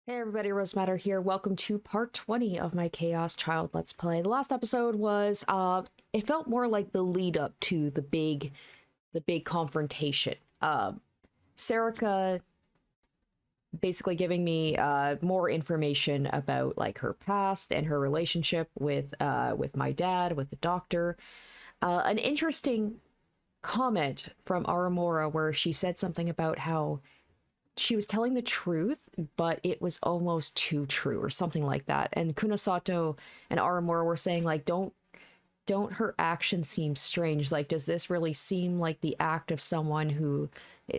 Hey everybody, Rosematter here. Welcome to part 20 of my Chaos Child Let's Play. The last episode was, it felt more like the lead up to the big confrontation. Sarika basically giving me, more information about, like, her past and her relationship with my dad, with the doctor. An interesting comment from Aramora where she said something about how she was telling the truth, but it was almost too true or something like that. And Kunasato and Aramura were saying, like, don't her actions seem strange? Like, does this really seem like the act of someone who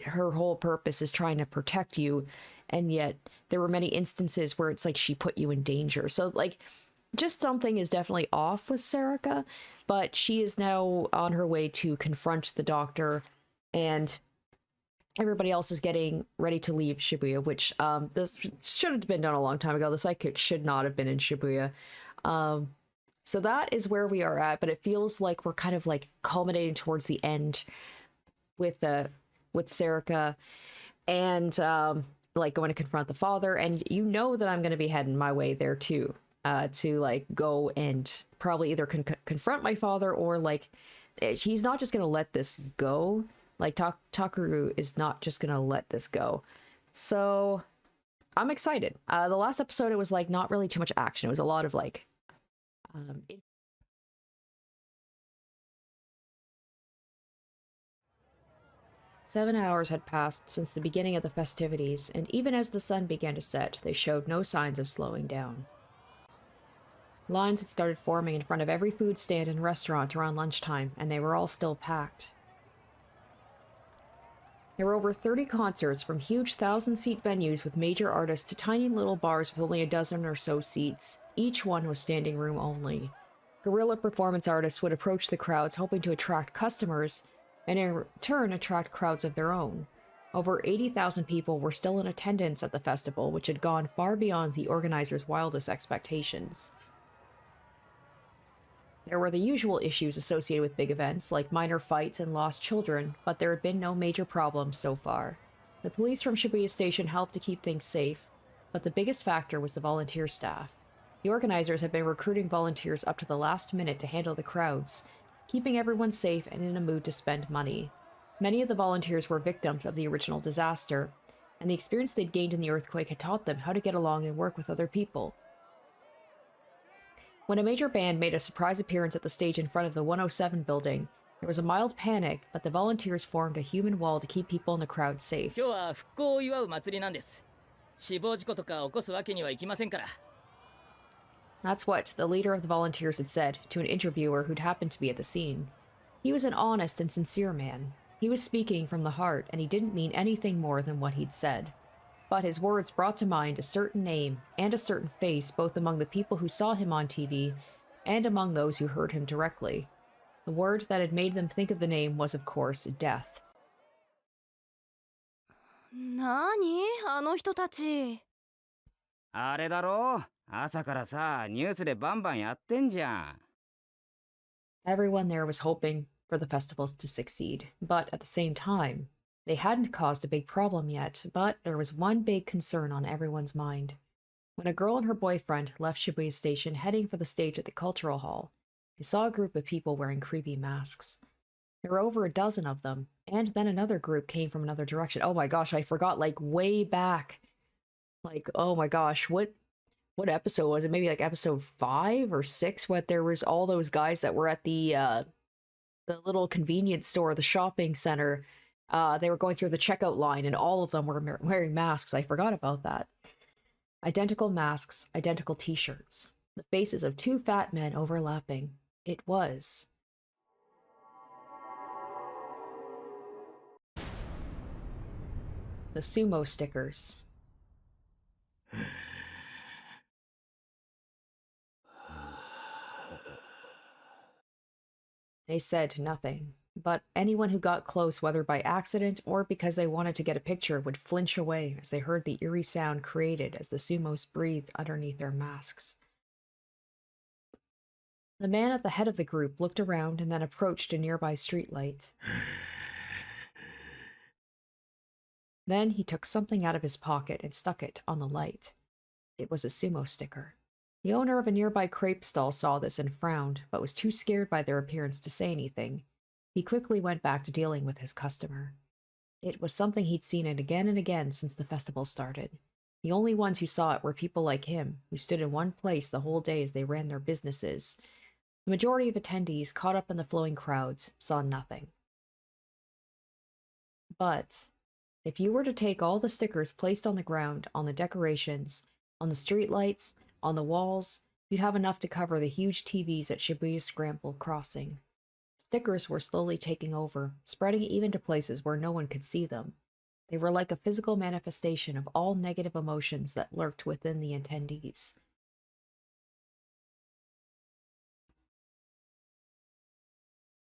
her whole purpose is trying to protect you? And yet there were many instances where it's like she put you in danger. So, like, just something is definitely off with Sarika, but she is now on her way to confront the doctor, and everybody else is getting ready to leave Shibuya, which this should have been done a long time ago. The sidekick should not have been in Shibuya. So that is where we are at, but it feels like we're kind of like culminating towards the end with Sarika and like going to confront the father. And you know that I'm going to be heading my way there too, to like go and probably either confront my father, or like he's not just going to let this go. Like, Takeru is not just gonna let this go. So, I'm excited. The last episode, it was, like, not really too much action. It was a lot of, like... 7 hours had passed since the beginning of the festivities, and even as the sun began to set, they showed no signs of slowing down. Lines had started forming in front of every food stand and restaurant around lunchtime, and they were all still packed. There were over 30 concerts, from huge 1,000-seat venues with major artists to tiny little bars with only a dozen or so seats. Each one was standing room only. Guerrilla performance artists would approach the crowds, hoping to attract customers, and in turn attract crowds of their own. Over 80,000 people were still in attendance at the festival, which had gone far beyond the organizers' wildest expectations. There were the usual issues associated with big events, like minor fights and lost children, but there had been no major problems so far. The police from Shibuya Station helped to keep things safe, but the biggest factor was the volunteer staff. The organizers had been recruiting volunteers up to the last minute to handle the crowds, keeping everyone safe and in a mood to spend money. Many of the volunteers were victims of the original disaster, and the experience they'd gained in the earthquake had taught them how to get along and work with other people. When a major band made a surprise appearance at the stage in front of the 107 building, there was a mild panic, but the volunteers formed a human wall to keep people in the crowd safe. That's what the leader of the volunteers had said to an interviewer who'd happened to be at the scene. He was an honest and sincere man. He was speaking from the heart, and he didn't mean anything more than what he'd said. But his words brought to mind a certain name and a certain face, both among the people who saw him on TV and among those who heard him directly. The word that had made them think of the name was, of course, death. なにあの人たち。あれだろ、朝からさ、ニュースでバンバンやってんじゃん。Everyone there was hoping for the festivals to succeed, but at the same time, they hadn't caused a big problem yet, but there was one big concern on everyone's mind. When a girl and her boyfriend left Shibuya Station heading for the stage at the cultural hall, they saw a group of people wearing creepy masks. There were over a dozen of them, and then another group came from another direction. Oh my gosh, I forgot, like, way back. Like, oh my gosh, what episode was it? Maybe like episode 5 or 6, where there was all those guys that were at the little convenience store, the shopping center. They were going through the checkout line, and all of them were wearing masks. I forgot about that. Identical masks, identical t-shirts. The faces of two fat men overlapping. It was... the sumo stickers. They said nothing, but anyone who got close, whether by accident or because they wanted to get a picture, would flinch away as they heard the eerie sound created as the sumos breathed underneath their masks. The man at the head of the group looked around and then approached a nearby streetlight. Then he took something out of his pocket and stuck it on the light. It was a sumo sticker. The owner of a nearby crepe stall saw this and frowned, but was too scared by their appearance to say anything. He quickly went back to dealing with his customer. It was something he'd seen it again and again since the festival started. The only ones who saw it were people like him, who stood in one place the whole day as they ran their businesses. The majority of attendees, caught up in the flowing crowds, saw nothing. But if you were to take all the stickers placed on the ground, on the decorations, on the streetlights, on the walls, you'd have enough to cover the huge TVs at Shibuya Scramble Crossing. Stickers were slowly taking over, spreading even to places where no one could see them. They were like a physical manifestation of all negative emotions that lurked within the attendees.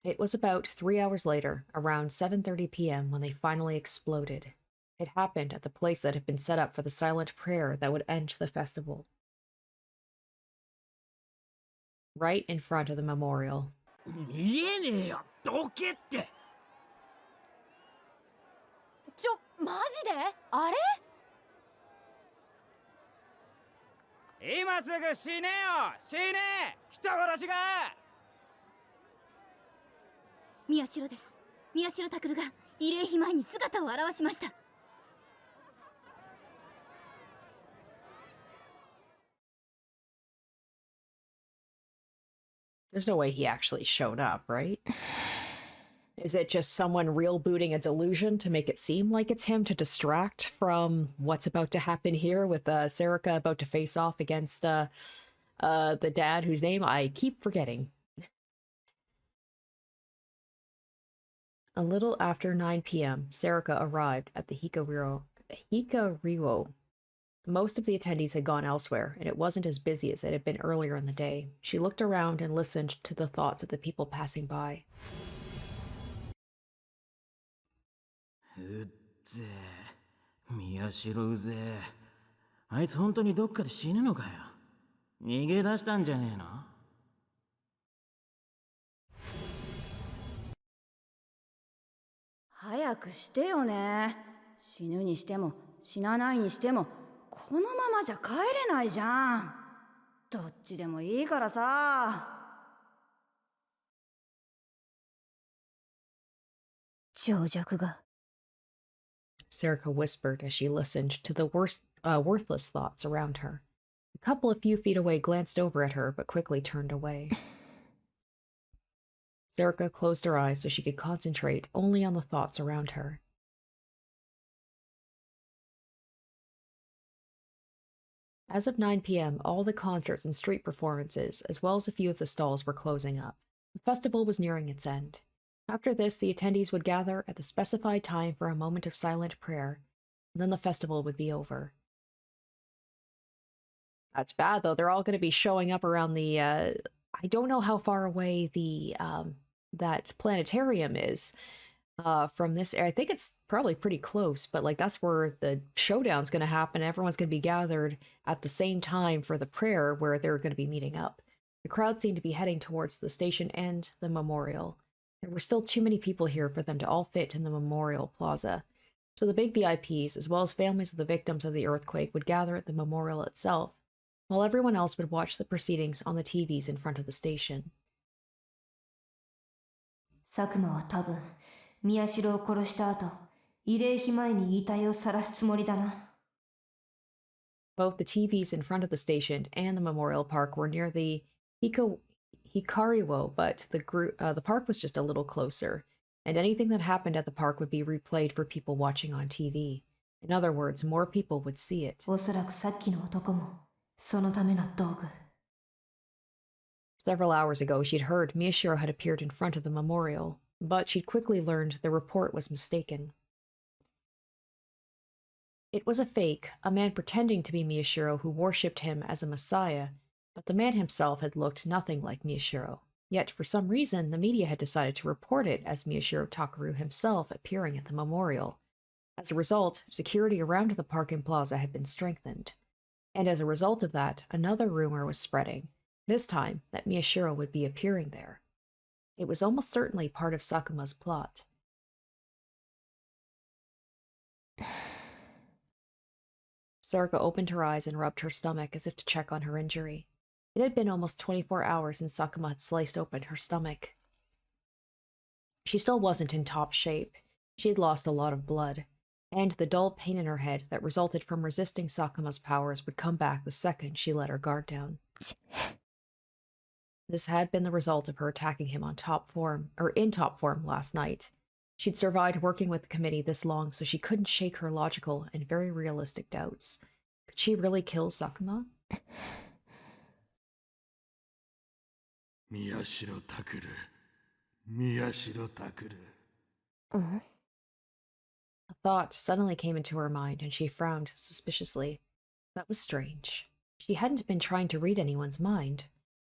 It was about 3 hours later, around 7:30 p.m., when they finally exploded. It happened at the place that had been set up for the silent prayer that would end the festival. Right in front of the memorial. 見えねえよ、どけって。マジであれ？今すぐ死ねよ、死ね、人殺しが。宮代です。宮代拓が慰霊碑前に姿を現しました。There's no way he actually showed up, right? Is it just someone real booting a delusion to make it seem like it's him to distract from what's about to happen here with Sarika about to face off against the dad whose name I keep forgetting? A little after 9 p.m., Sarika arrived at the Hikariwo. Most of the attendees had gone elsewhere, and it wasn't as busy as it had been earlier in the day. She looked around and listened to the thoughts of the people passing by. うっぜえ、宮代うぜえ。あいつ本当にどっかで死ぬのかよ。逃げ出したんじゃねえの？早くしてよね。死ぬにしても死なないにしてもこのままじゃ帰れないじゃん。どっちでもいいからさ。長尺が。Sarika whispered as she listened to the worthless thoughts around her. A couple a few feet away glanced over at her, but quickly turned away. Sarika closed her eyes so she could concentrate only on the thoughts around her. As of 9 p.m., all the concerts and street performances, as well as a few of the stalls, were closing up. The festival was nearing its end. After this, the attendees would gather at the specified time for a moment of silent prayer, and then the festival would be over. That's bad, though. They're all going to be showing up around the, I don't know how far away the, that planetarium is from this. I think it's probably pretty close, but, like, that's where the showdown's going to happen. Everyone's going to be gathered at the same time for the prayer where they're going to be meeting up. The crowd seemed to be heading towards the station and the memorial. There were still too many people here for them to all fit in the memorial plaza. So the big VIPs, as well as families of the victims of the earthquake, would gather at the memorial itself, while everyone else would watch the proceedings on the TVs in front of the station. 佐久間は多分宮代を殺した後、慰霊碑前に遺体を晒すつもりだな。Both the TVs in front of the station and the memorial park were near the Hikariwo, but the park was just a little closer, and anything that happened at the park would be replayed for people watching on TV. In other words, more people would see it. おそらくさっきの男もそのための道具。Several hours ago, she'd heard Miyashiro had appeared in front of the memorial, but she'd quickly learned the report was mistaken. It was a fake, a man pretending to be Miyashiro who worshipped him as a messiah, but the man himself had looked nothing like Miyashiro. Yet, for some reason, the media had decided to report it as Miyashiro Takaru himself appearing at the memorial. As a result, security around the park and plaza had been strengthened. And as a result of that, another rumor was spreading, this time that Miyashiro would be appearing there. It was almost certainly part of Sakuma's plot. Sarika opened her eyes and rubbed her stomach as if to check on her injury. It had been almost 24 hours since Sakuma had sliced open her stomach. She still wasn't in top shape. She had lost a lot of blood, and the dull pain in her head that resulted from resisting Sakuma's powers would come back the second she let her guard down. This had been the result of her attacking him in top form last night. She'd survived working with the committee this long, so she couldn't shake her logical and very realistic doubts. Could she really kill Sakuma? Miyashiro Takuru. Miyashiro Takuru. A thought suddenly came into her mind, and she frowned suspiciously. That was strange. She hadn't been trying to read anyone's mind.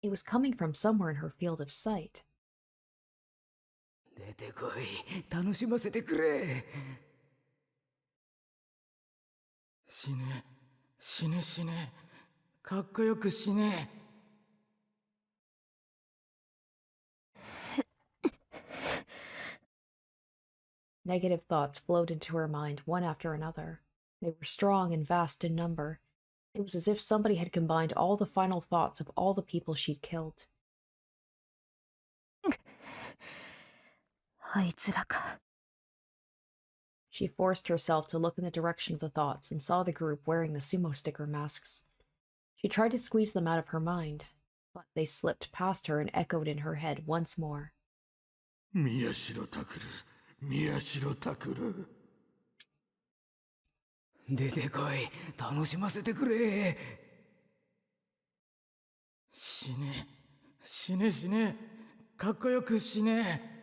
It was coming from somewhere in her field of sight. 出てこい。楽しませてくれ。死ね。死ね死ね。かっこよく死ね。Negative thoughts flowed into her mind, one after another. They were strong and vast in number. It was as if somebody had combined all the final thoughts of all the people she'd killed. あいつらか。 She forced herself to look in the direction of the thoughts and saw the group wearing the sumo sticker masks. She tried to squeeze them out of her mind, but they slipped past her and echoed in her head once more. Miyashiro Takuru. Miyashiro Takuru. 出てこい。楽しませてくれ。死ね。死ね死ね。かっこよく死ね。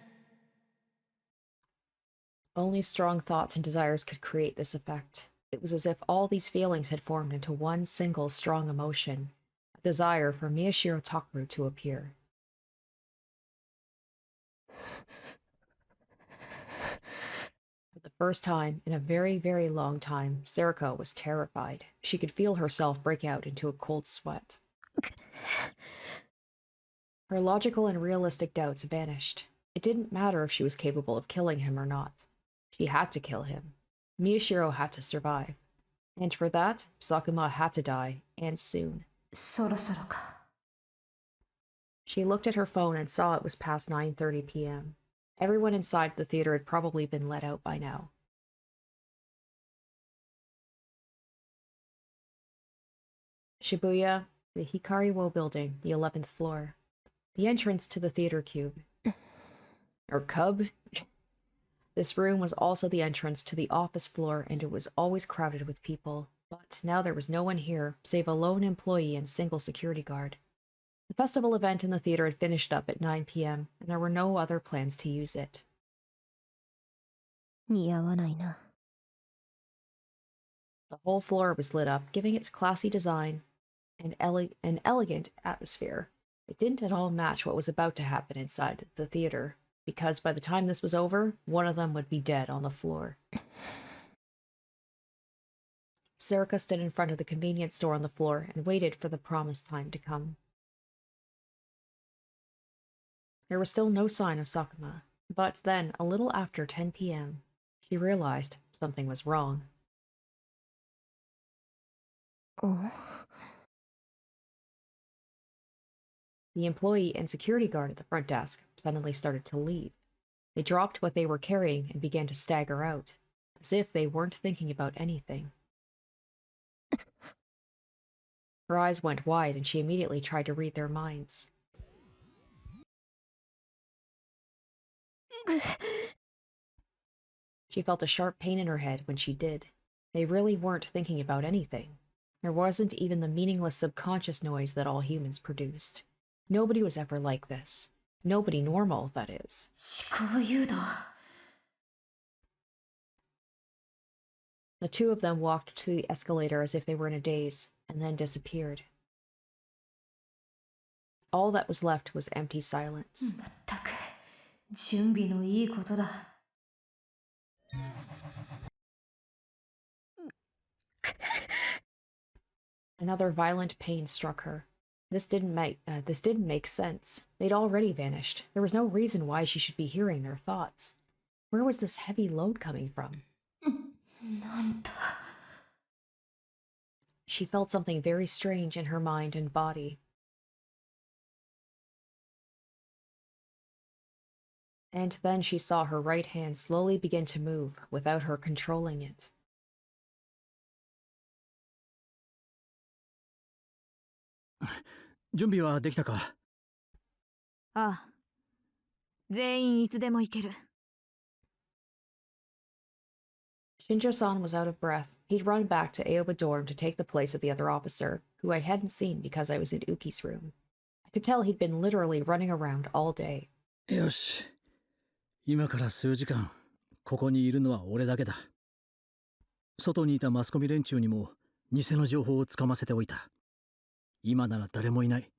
Only strong thoughts and desires could create this effect. It was as if all these feelings had formed into one single strong emotion, a desire for Miyashiro Takuru to appear. For the first time in a very, very long time, Sariko was terrified. She could feel herself break out into a cold sweat. Her logical and realistic doubts vanished. It didn't matter if she was capable of killing him or not. She had to kill him. Miyashiro had to survive. And for that, Sakuma had to die, and soon. そろそろか。 She looked at her phone and saw it was past 9:30 p.m. Everyone inside the theater had probably been let out by now. Shibuya, the Hikari-wo building, the 11th floor. The entrance to the theater cube. Or cub? This room was also the entrance to the office floor, and it was always crowded with people. But now there was no one here, save a lone employee and single security guard. The festival event in the theater had finished up at 9 p.m., and there were no other plans to use it. 似合わないな。 The whole floor was lit up, giving its classy design and an elegant atmosphere. It didn't at all match what was about to happen inside the theater, because by the time this was over, one of them would be dead on the floor. Sarika stood in front of the convenience store on the floor and waited for the promised time to come. There was still no sign of Sakuma, but then, a little after 10 p.m., she realized something was wrong. お The employee and security guard at the front desk suddenly started to leave. They dropped what they were carrying and began to stagger out, as if they weren't thinking about anything. Her eyes went wide and she immediately tried to read their minds. She felt a sharp pain in her head when she did. They really weren't thinking about anything. There wasn't even the meaningless subconscious noise that all humans produced. Nobody was ever like this. Nobody normal, that is. 思考誘導。 The two of them walked to the escalator as if they were in a daze, and then disappeared. All that was left was empty silence. まったく、準備のいいことだ。 Another violent pain struck her. This didn't make sense. They'd already vanished. There was no reason why she should be hearing their thoughts. Where was this heavy load coming from? なんだ。she felt something very strange in her mind and body. And then she saw her right hand slowly begin to move without her controlling it. 準備はできたか？ああ、全員いつでも行ける。Shinjo-san was out of breath. He'd run back to Aoba dorm to take the place of the other officer, who I hadn't seen because I was in Uki's room. I could tell he'd been literally running around all day. よし。今から数時間、ここにいるのは俺だけだ。外にいたマスコミ連中にも偽の情報をつかませておいた。今なら誰もいない。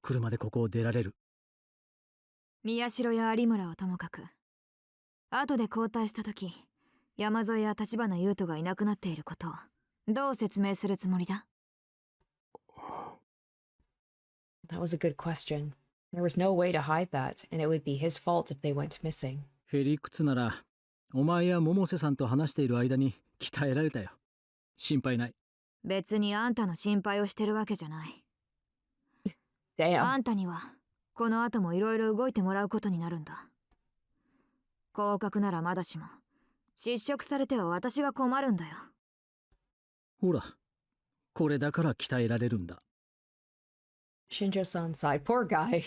車でここを出られる。宮代や有村はともかく、後で交代した時、山添や立花優斗がいなくなっていることをどう説明するつもりだ？ That was a good question. There was no way to hide that, and it would be his fault if they went missing. へりくつなら、お前や百瀬さんと話している間に鍛えられたよ。心配ない。別にあんたの心配をしてるわけじゃない。Damn. あんたにはこの後もいろいろ動いてもらうことになるんだ。降格ならまだしも、失職されては私が困るんだよ。ほら、これだから鍛えられるんだ。Shinjo-san sighed. Poor guy.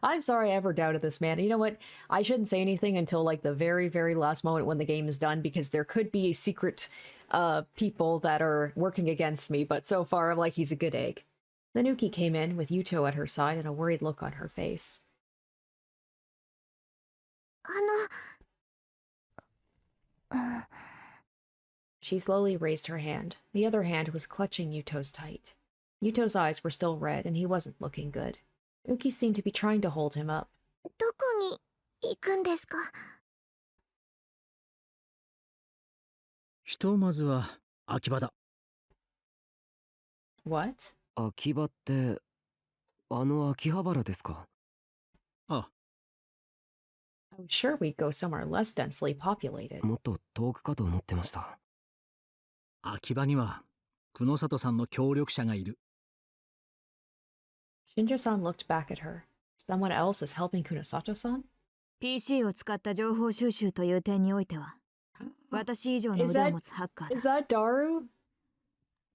I'm sorry I ever doubted this man. You know what? I shouldn't say anything until like the very, very last moment when the game is done, because there could be secret people that are working against me, but so far I'm like, he's a good egg. Then Uki came in with Yuto at her side and a worried look on her face. あの、 She slowly raised her hand. The other hand was clutching Yuto's tight. Yuto's eyes were still red and he wasn't looking good. Uki seemed to be trying to hold him up. どこに行くんですか？ひとまずは秋葉だ。What? 秋葉って、あの秋葉原ですか？ああ、 I was sure we'd go somewhere less densely populated. もっと遠くかと思ってました。秋葉には久野里さんの協力者がいる。Shinjo-san looked back at her. Someone else is helping Kunosato-san? PC を使った情報収集という点においては、私以上の腕を持つハッカー Is だ。 that Daru?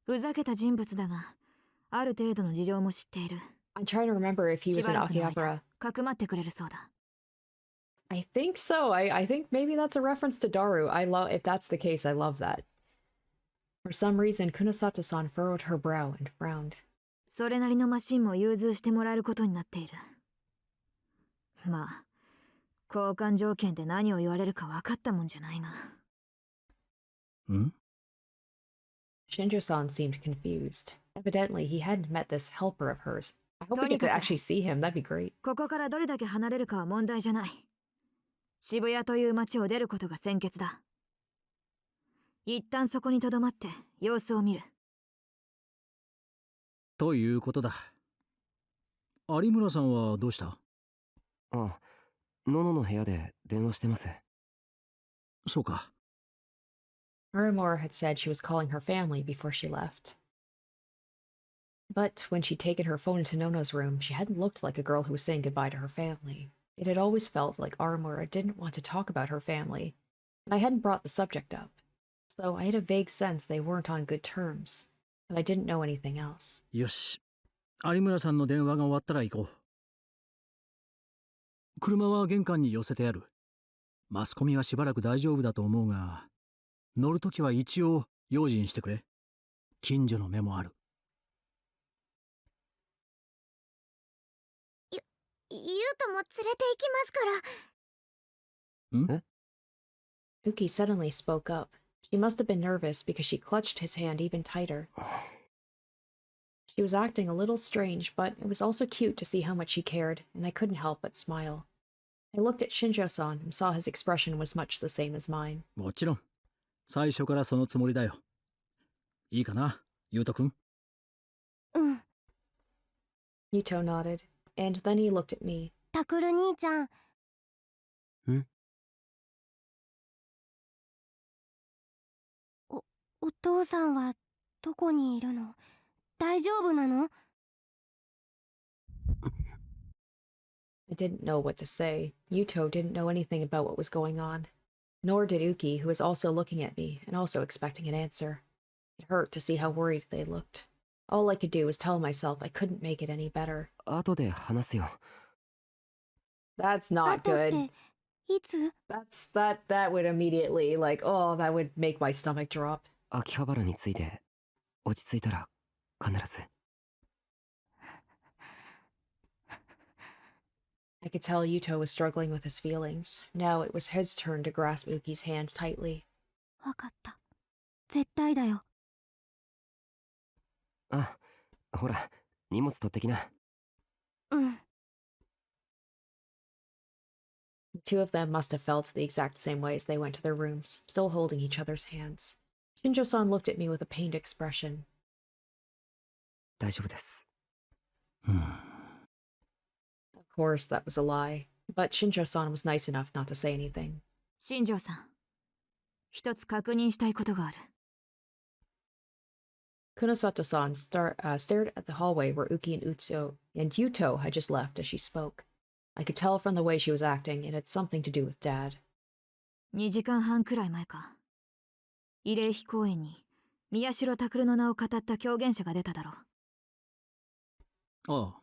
ふざけた人物だが、ある程度の事情も知っている。 I'm trying to remember if he し was ば in らくの間、 Akihabara. かくまってくれるそうだ。I think so. I think maybe that's a reference to Daru. If that's the case, I love that. For some reason, Kunosato-san furrowed her brow and frowned. それなりのマシンも融通してもらえることになっている。まあ、交換条件で何を言われるか分かったもんじゃないな。ん？ Shinjo-san seemed confused. Evidently, he hadn't met this helper of hers. I hope we get to actually see him. That'd be great. ここからどれだけ離れるかは問題じゃない。渋谷という街を出ることが先決だ。一旦そこにとどまって様子を見る。ということだ。有村さんはどうした？あ、ノノの部屋で電話してます。そうか。Aramura had said she was calling her family before she left. But when she'd taken her phone into Nono's room, she hadn't looked like a girl who was saying goodbye to her family. It had always felt like Aramura didn't want to talk about her family, and I hadn't brought the subject up. So I had a vague sense they weren't on good terms, but I didn't know anything else. よし。有村さんの電話が終わったら行こう。車は玄関に寄せてある。マスコミはしばらく大丈夫だと思うが、乗るときは一応用心してくれ。近所の目もある。ゆうとも連れて行きますから。ん？ Uki suddenly spoke up. She must have been nervous because she clutched his hand even tighter. She was acting a little strange, but it was also cute to see how much she cared, and I couldn't help but smile. I looked at Shinjo-san and saw his expression was much the same as mine. もちろん。最初からそのつもりだよ。いいかな、ゆうとくん。うん。 Yuto nodded, and then he looked at me. タクル兄ちゃん。お父さんはどこにいるの？大丈夫なの？ I didn't know what to say. Yuto didn't know anything about what was going on. Nor did Uki, who was also looking at me and also expecting an answer. It hurt to see how worried they looked. All I could do was tell myself I couldn't make it any better. 後で話すよ。 That's not 後って good. いつ？ That would immediately, like, oh, that would make my stomach drop. 秋葉原について落ち着いたら必ず。 I could tell Yuto was struggling with his feelings. Now it was his turn to grasp Uki's hand tightly. わかった。絶対だよ。あ、ほら、荷物取ってきな。うん。 The two of them must have felt the exact same way as they went to their rooms, still holding each other's hands. Shinjo-san looked at me with a pained expression. 大丈夫です。 Of course, that was a lie. But Shinjo-san was nice enough not to say anything. 新庄さん、一つ確認したいことがある。Kunosato-san stared at the hallway where Uki and Yuto had just left as she spoke. I could tell from the way she was acting it had something to do with Dad. 2時間半くらい前か。慰霊碑公園に宮代拓の名を語った狂言者が出ただろう。ああ。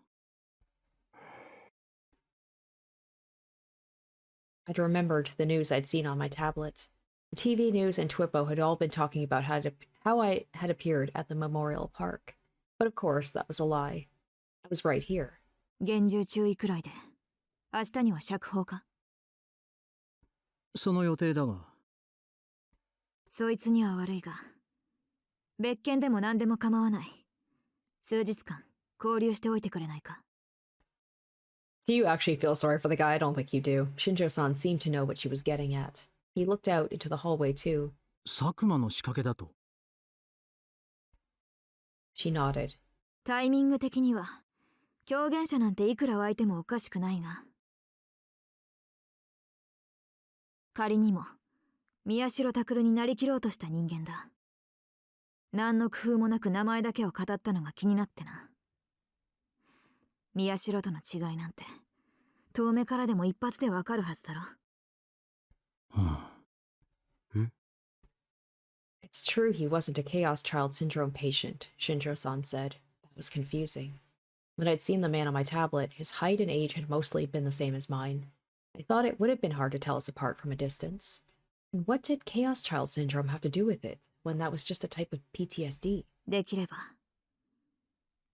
I'd remembered the news I'd seen on my tablet. The TV news and Twippo had all been talking about how I had appeared at the memorial park. But of course, that was a lie. I was right here. 厳重注意くらいで。明日には釈放か？その予定だが。そいつには悪いが、別件でも何でも構わない。数日間、交流しておいてくれないか？ Do you actually feel sorry for the guy? I don't think you do. Shinjo-san seemed to know what she was getting at. He looked out into the hallway too. 佐久間の仕掛けだと。She nodded. タイミング的には、狂言者なんていくら湧いてもおかしくないが。仮にも、宮代拓になりきろうとした人間だ。何の工夫もなく名前だけを語ったのが気になってな。宮代との違いなんて、遠目からでも一発でわかるはずだろ。It's true he wasn't a Chaos Child Syndrome patient, Shinjo-san said. That was confusing. When I'd seen the man on my tablet, his height and age had mostly been the same as mine. I thought it would have been hard to tell us apart from a distance. And what did Chaos Child Syndrome have to do with it, when that was just a type of PTSD? できれば、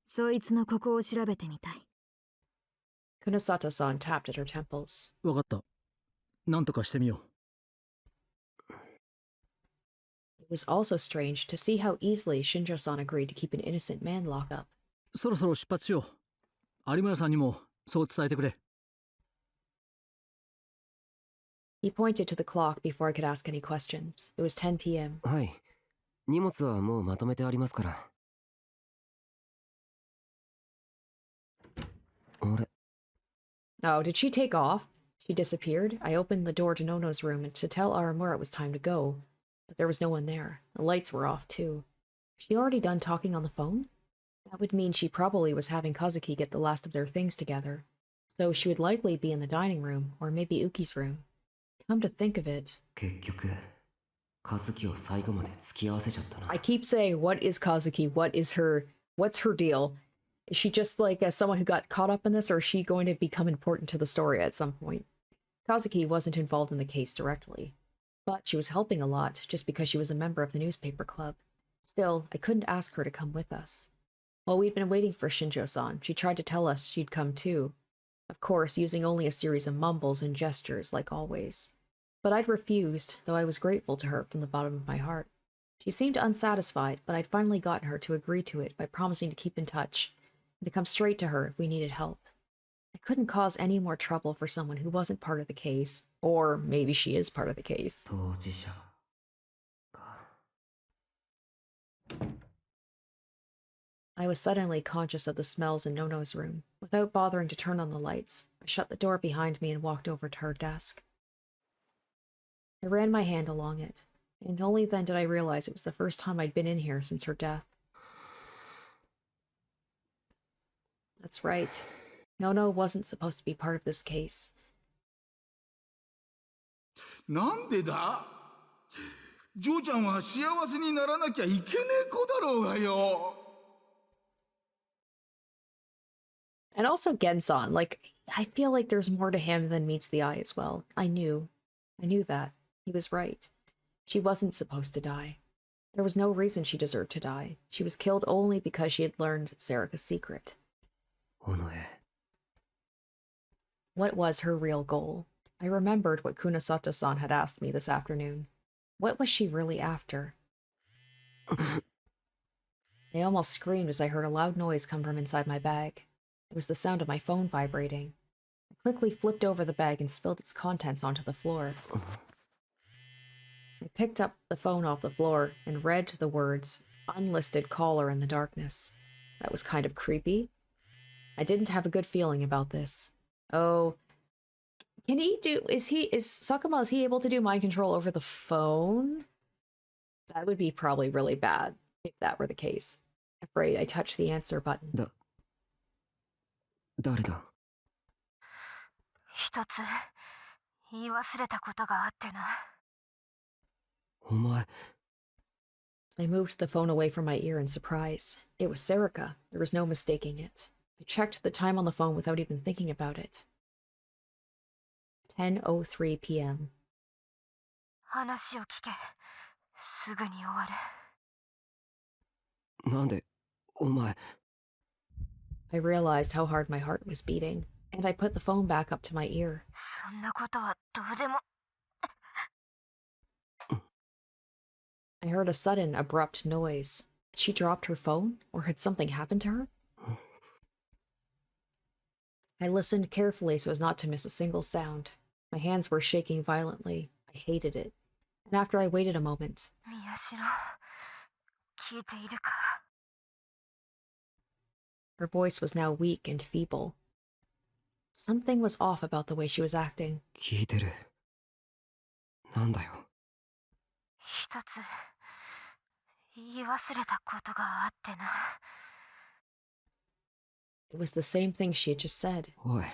そいつのここを調べてみたい。Kunosato-san tapped at her temples. わかった。なんとかしてみよう。It was also strange to see how easily Shinjo-san agreed to keep an innocent man locked up. そろそろ出発しよう。有村さんにもそう伝えてくれ。He pointed to the clock before I could ask any questions. It was 10 p.m. はい。荷物はもうまとめてありますから。あれ？ Oh, did she take off? She disappeared. I opened the door to Nono's room to tell Aramura it was time to go. But there was no one there. The lights were off, too. Was she already done talking on the phone? That would mean she probably was having Kazuki get the last of their things together. So she would likely be in the dining room, or maybe Uki's room. Come to think of it... 結局、和樹を最後まで付き合わせちゃったな。 I keep saying, what is Kazuki? What's her deal? Is she just like someone who got caught up in this, or is she going to become important to the story at some point? Kazuki wasn't involved in the case directly, but she was helping a lot just because she was a member of the newspaper club. Still, I couldn't ask her to come with us. While we'd been waiting for Shinjo-san, she tried to tell us she'd come too. Of course, using only a series of mumbles and gestures, like always. But I'd refused, though I was grateful to her from the bottom of my heart. She seemed unsatisfied, but I'd finally gotten her to agree to it by promising to keep in touch, and to come straight to her if we needed help. I couldn't cause any more trouble for someone who wasn't part of the case. Or maybe she is part of the case. 当事者か。 I was suddenly conscious of the smells in Nono's room. Without bothering to turn on the lights, I shut the door behind me and walked over to her desk. I ran my hand along it, and only then did I realize it was the first time I'd been in here since her death. That's right. Nono wasn't supposed to be part of this case. なんでだ？ジョーちゃんは幸せにならなきゃいけねえ子だろうがよ。And also Genson, like, I feel like there's more to him than meets the eye as well. I knew that. He was right. She wasn't supposed to die. There was no reason she deserved to die. She was killed only because she had learned Serika's secret. おのえ What was her real goal? I remembered what Kunasato-san had asked me this afternoon. What was she really after? I almost screamed as I heard a loud noise come from inside my bag. It was the sound of my phone vibrating. I quickly flipped over the bag and spilled its contents onto the floor. I picked up the phone off the floor and read the words, "Unlisted caller" in the darkness. That was kind of creepy. I didn't have a good feeling about this. Oh, can he do, is Sakuma, is he able to do mind control over the phone? That would be probably really bad if that were the case. Afraid I touched the answer button. 誰だ一つ言い忘れたことがあってな。お前 I moved the phone away from my ear in surprise. It was Serika. There was no mistaking it. I checked the time on the phone without even thinking about it. 10:03 p.m. 話を聞け。すぐに終わる。なんでお前 I realized how hard my heart was beating, and I put the phone back up to my ear. そんなことはどうでも。I heard a sudden, abrupt noise. Had she dropped her phone, or had something happened to her? I listened carefully so as not to miss a single sound. My hands were shaking violently. I hated it. And after I waited a moment, 宮代、聞いているか。 her voice was now weak and feeble. Something was off about the way she was acting. 聞いてるなんだよ一つ言い忘れたことがあってな。 It was the same thing she had just said. おい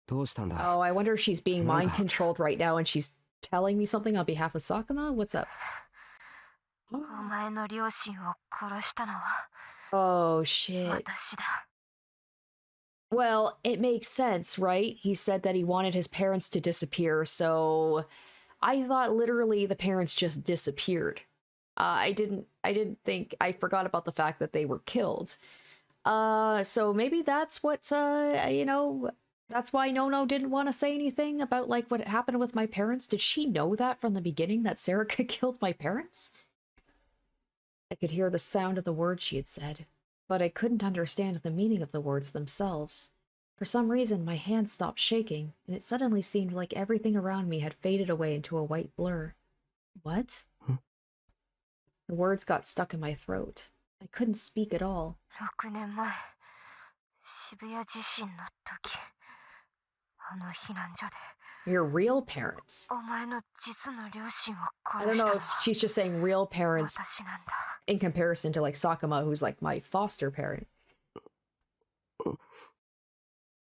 どうしたんだ Oh, I wonder if she's being mind Nanga. controlled right now and she's telling me something on behalf of Sakuma? What's up? お前の両親を殺したのは Oh, shit. 私だ。 Well, it makes sense, right? He said that he wanted his parents to disappear, so I thought literally the parents just disappeared. I didn't think, I forgot about the fact that they were killed. So maybe that's what's, that's why Nono didn't want to say anything about, like, what happened with my parents. Did she know that from the beginning, that Serika killed my parents? I could hear the sound of the words she had said, but I couldn't understand the meaning of the words themselves. For some reason, my hands stopped shaking, and it suddenly seemed like everything around me had faded away into a white blur. What? Huh? The words got stuck in my throat. I couldn't speak at all. 6年前、渋谷地震の時、あの避難所で Your real parents. お前の実の両親を I 殺 don't した know の if は she's just saying real parents 私なんだ。 in comparison to, like, Sakuma, who's, like, my foster parent.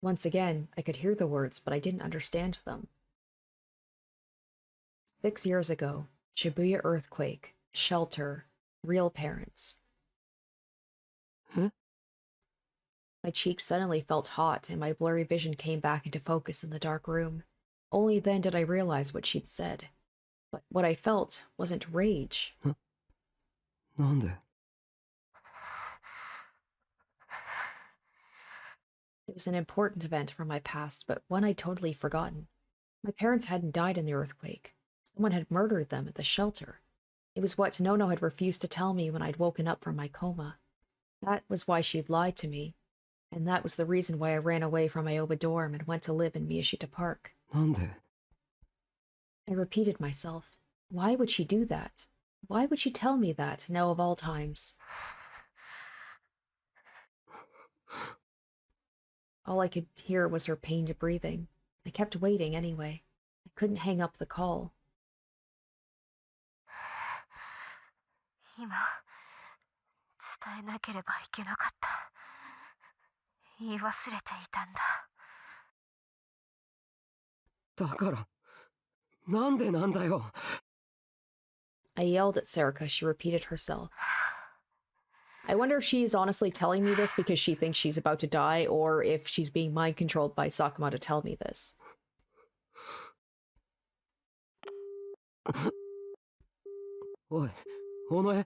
Once again, I could hear the words, but I didn't understand them. 6 years ago, Shibuya earthquake, shelter, real parents. Huh? My cheeks suddenly felt hot, and my blurry vision came back into focus in the dark room. Only then did I realize what she'd said. But what I felt wasn't rage. なんで It was an important event from my past, but one I'd totally forgotten. My parents hadn't died in the earthquake. Someone had murdered them at the shelter. It was what Nono had refused to tell me when I'd woken up from my coma. That was why she'd lied to me. And that was the reason why I ran away from Ioba dorm and went to live in Miyashita Park. なんで I repeated myself. Why would she do that? Why would she tell me that, now of all times? All I could hear was her pained breathing. I kept waiting anyway. I couldn't hang up the call. 今、伝えなければいけなかった。言い忘れていたんだ。だから、なんでなんだよ。I yelled at Serica. She repeated herself. I wonder if she's honestly telling me this because she thinks she's about to die, or if she's being mind controlled by Sakuma to tell me this. おい、尾上、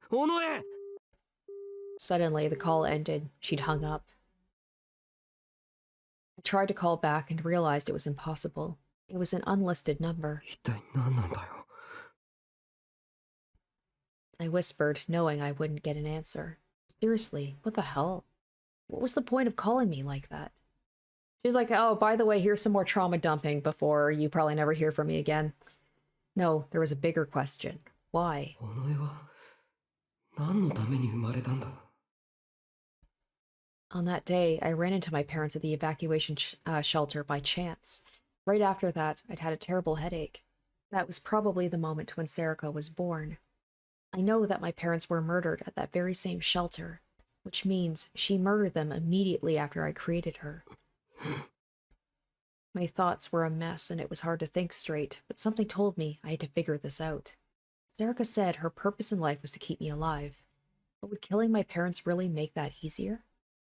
尾上。 Suddenly, the call ended. She'd hung up. I tried to call back and realized it was impossible. It was an unlisted number. 一体何なんだよ。 I whispered, knowing I wouldn't get an answer. Seriously, what the hell? What was the point of calling me like that? She's like, oh, by the way, here's some more trauma dumping before you probably never hear from me again. No, there was a bigger question. Why? 尾上は何のために生まれたんだ。 On that day, I ran into my parents at the evacuation shelter by chance. Right after that, I'd had a terrible headache. That was probably the moment when Serica was born. I know that my parents were murdered at that very same shelter, which means she murdered them immediately after I created her. My thoughts were a mess and it was hard to think straight, but something told me I had to figure this out. Serica said her purpose in life was to keep me alive. But would killing my parents really make that easier?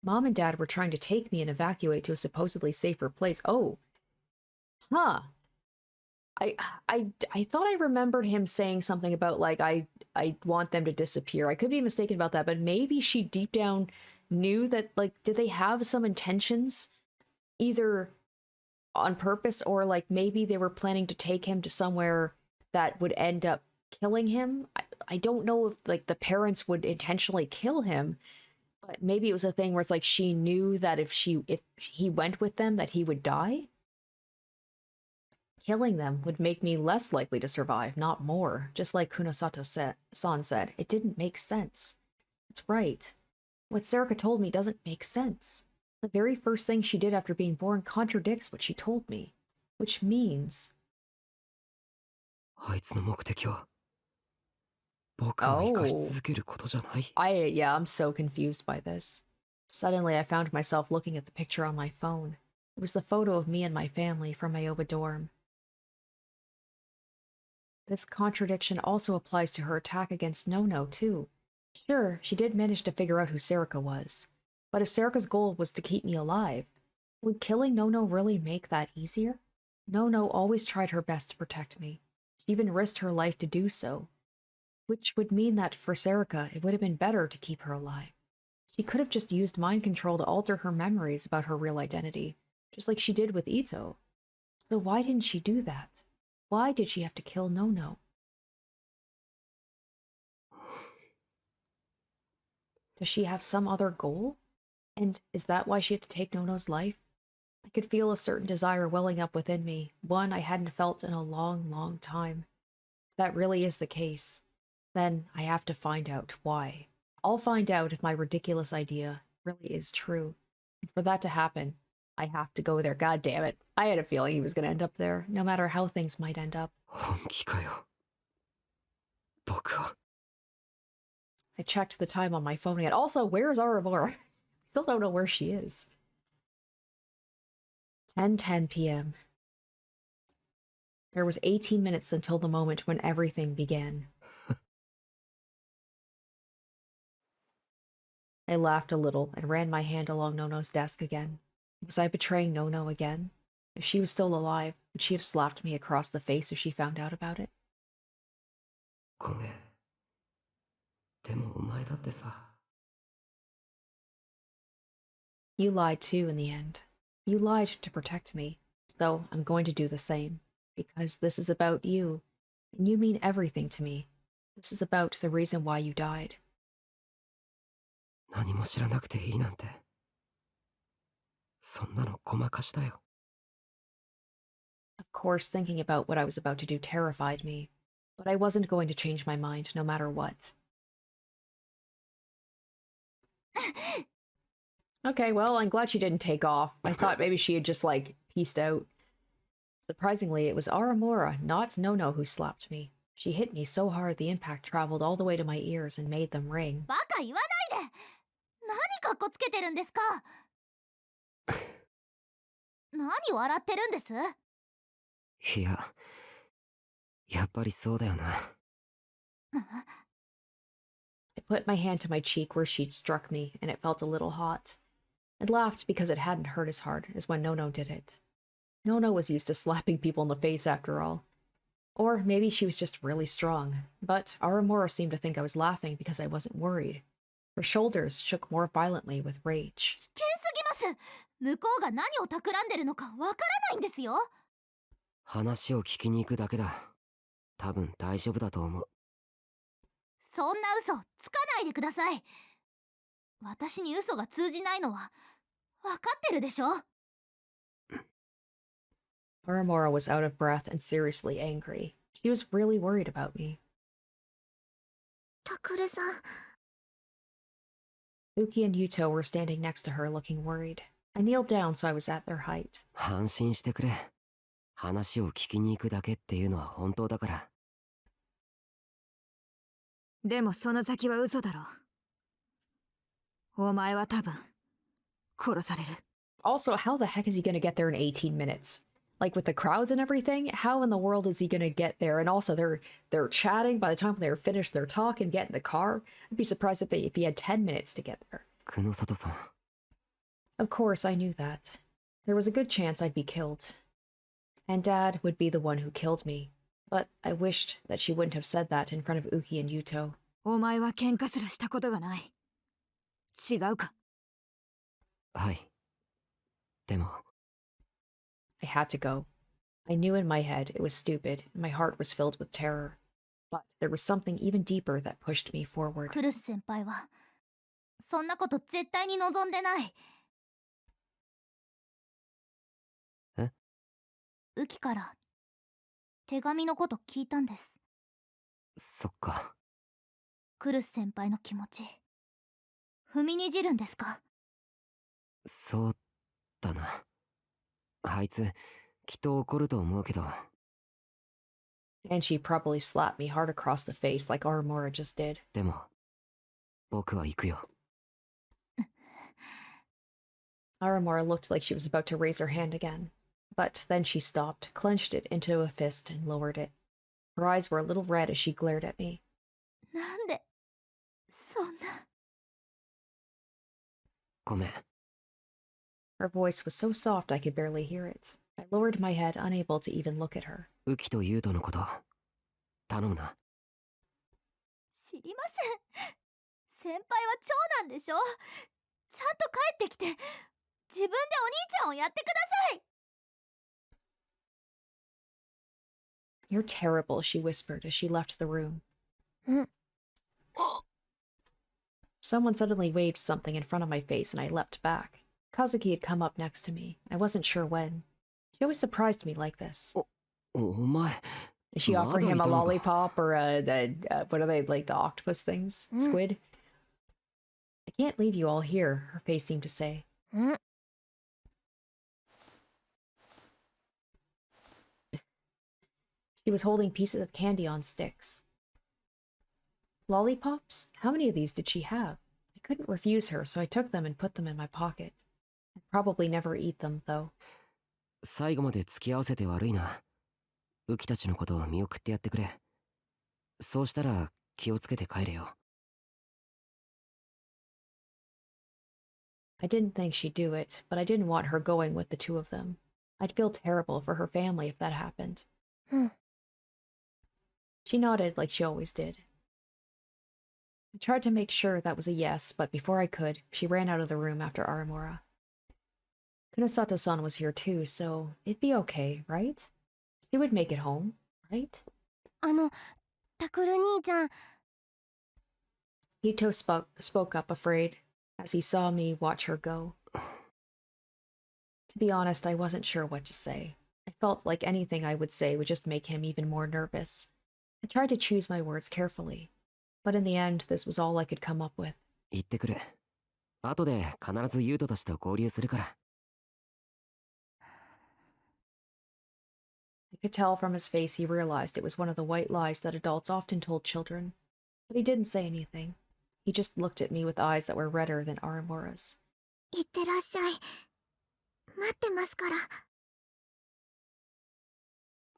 Mom and Dad were trying to take me and evacuate to a supposedly safer place. Oh. Huh. I thought I remembered him saying something about, like, I want them to disappear. I could be mistaken about that, but maybe she deep down knew that, like, did they have some intentions? Either on purpose or, like, maybe they were planning to take him to somewhere that would end up killing him. I don't know if, like, the parents would intentionally kill him, but maybe it was a thing where it's like she knew that if he went with them that he would die. Killing them would make me less likely to survive, not more. Just like Kunosato-san said, it didn't make sense. That's right. What Serica told me doesn't make sense. The very first thing she did after being born contradicts what she told me. Which means... あいつの目的は僕を生かし続けることじゃない。 Yeah, I'm so confused by this. Suddenly, I found myself looking at the picture on my phone. It was the photo of me and my family from Ioba dorm. This contradiction also applies to her attack against Nono, too. Sure, she did manage to figure out who Serica was. But if Serica's goal was to keep me alive, would killing Nono really make that easier? Nono always tried her best to protect me. She even risked her life to do so. Which would mean that, for Serica, it would have been better to keep her alive. She could have just used mind control to alter her memories about her real identity, just like she did with Ito. So why didn't she do that? Why did she have to kill Nono? Does she have some other goal? And is that why she had to take Nono's life? I could feel a certain desire welling up within me, one I hadn't felt in a long, long time. If that really is the case, then I have to find out why. I'll find out if my ridiculous idea really is true. And for that to happen, I have to go there. God damn it. I had a feeling he was going to end up there, no matter how things might end up. 本気かよ。僕は。 I checked the time on my phone again. Also, where's Aurora? Still don't know where she is. 10:10 p.m. There was 18 minutes until the moment when everything began. I laughed a little and ran my hand along Nono's desk again. Was I betraying Nono again? If she was still alive, would she have slapped me across the face if she found out about it? ごめん。でもお前だってさ。 You lied too in the end. You lied to protect me, so I'm going to do the same. Because this is about you, and you mean everything to me. This is about the reason why you died. 何も知らなくていいなんて。そんなのごまかしだよ。 Of course, thinking about what I was about to do terrified me, but I wasn't going to change my mind no matter what. Okay, well, I'm glad she didn't take off. I thought maybe she had just, like, pieced out. Surprisingly, it was Aramura, not Nono, who slapped me. She hit me so hard the impact traveled all the way to my ears and made them ring. バカ言わないで。何かっこつけてるんですか。何笑ってるんです？いや、やっぱりそうだよな。I put my hand to my cheek where she'd struck me, and it felt a little hot. I laughed because it hadn't hurt as hard as when Nono did it. Nono was used to slapping people in the face after all. Or maybe she was just really strong, but Aramora seemed to think I was laughing because I wasn't worried. Her shoulders shook more violently with rage. 危険すぎます。向こうが何を企んでるのかわからないんですよ。話を聞きに行くだけだ。多分大丈夫だと思う。そんな嘘つかないでください。私に嘘が通じないのはわかってるでしょ。Aramora was out of breath and seriously angry. She was really worried about me. タクルさん。Uki and Yuto were standing next to her looking worried. I kneeled down so I was at their height. 安心してくれ。話を聞きに行くだけっていうのは本当だから。でもその先は嘘だろう。お前は多分殺される。Also, how the heck is he gonna get there in 18 minutes? Like with the crowds and everything, how in the world is he gonna get there? And also, they're chatting. By the time they're finished their talk and get in the car, I'd be surprised if he had 10 minutes to get there. 久野里さん。Of course, I knew that. There was a good chance I'd be killed. And Dad would be the one who killed me. But I wished that she wouldn't have said that in front of Uki and Yuto. お前は喧嘩すらしたことがない。違うか？はい。でも。I had to go. I knew in my head it was stupid, and my heart was filled with terror. But there was something even deeper that pushed me forward. クルス先輩はそんなこと絶対に望んでない。え？ウキから手紙のこと聞いたんです。そっか。クルス先輩の気持ち踏みにじるんですか？そうだな。あいつきっと怒ると思うけど。And she probably slapped me hard across the face like Aramora just did. でも僕は行くよ。Aramora looked like she was about to raise her hand again. But then she stopped, clenched it into a fist, and lowered it. Her eyes were a little red as she glared at me. なんでそんな。ごめん。Her voice was so soft I could barely hear it. I lowered my head, unable to even look at her. ウキとユウトのこと頼むな。知りません。先輩は長男でしょ。ちゃんと帰ってきて自分でお兄ちゃんをやってください。You're terrible, she whispered as she left the room. Someone suddenly waved something in front of my face and I leapt back. Kazuki had come up next to me. I wasn't sure when. She always surprised me like this. お前。 Is she offering him a lollipop or what are they, like the octopus things? Squid? I can't leave you all here, her face seemed to say. She was holding pieces of candy on sticks. Lollipops? How many of these did she have? I couldn't refuse her, so I took them and put them in my pocket. I'd probably never eat them, though. 最後まで付き合わせて悪いな。ウキたちのことを見送ってやってくれ。そうしたら気をつけて帰れよ。I didn't think she'd do it, but I didn't want her going with the two of them. I'd feel terrible for her family if that happened. She nodded like she always did. I tried to make sure that was a yes, but before I could, she ran out of the room after Aramora. Kunosato-san was here too, so it'd be okay, right? She would make it home, right? タクル兄ちゃん。 Hito spoke up, afraid, as he saw me watch her go. To be honest, I wasn't sure what to say. I felt like anything I would say would just make him even more nervous. I tried to choose my words carefully, but in the end, this was all I could come up with. 行ってくる。後で必ずユウトたちと合流するから。I could tell from his face he realized it was one of the white lies that adults often told children. But he didn't say anything. He just looked at me with eyes that were redder than Aramora's. いってらっしゃい。待ってますから。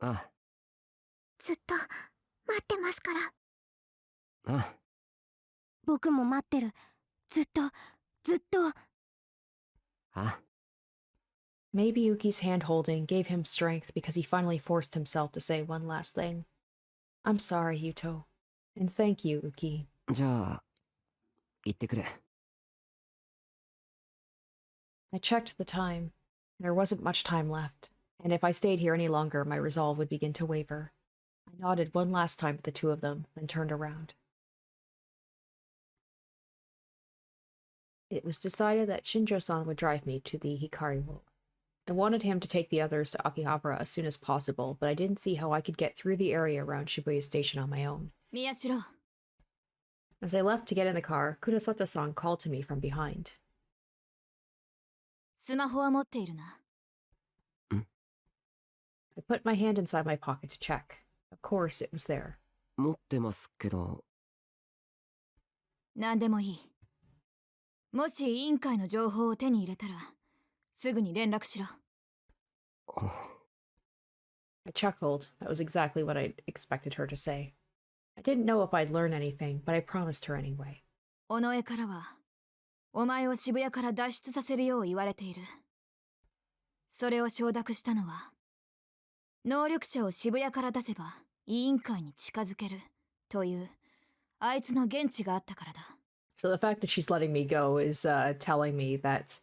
ああ、ずっと待ってますから。ああ、僕も待ってる。ずっと、ずっと。ああ。 Maybe Yuki's hand holding gave him strength because he finally forced himself to say one last thing. I'm sorry, Yuto. And thank you, Uki. じゃあ行ってくれ。 I checked the time. There wasn't much time left, and if I stayed here any longer, my resolve would begin to waver. I nodded one last time at the two of them, then turned around. It was decided that Shinjo-san would drive me to the Hikari-wo. I wanted him to take the others to Akihabara as soon as possible, but I didn't see how I could get through the area around Shibuya Station on my own. Miyashiro. As I left to get in the car, Kunosato-san called to me from behind. スマホは持っているな。I put my hand inside my pocket to check. Of course, it was there. 持ってますけど。何でもいい。もし委員会の情報を手に入れたら、すぐに連絡しろ。I chuckled. That was exactly what I'd expected her to say. I didn't know if I'd learn anything, but I promised her anyway. 尾上からは、お前を渋谷から脱出させるよう言われている。それを承諾したのは、能力者を渋谷から出せば委員会に近づけるというあいつの言質があったからだ。So the fact that she's letting me go is telling me that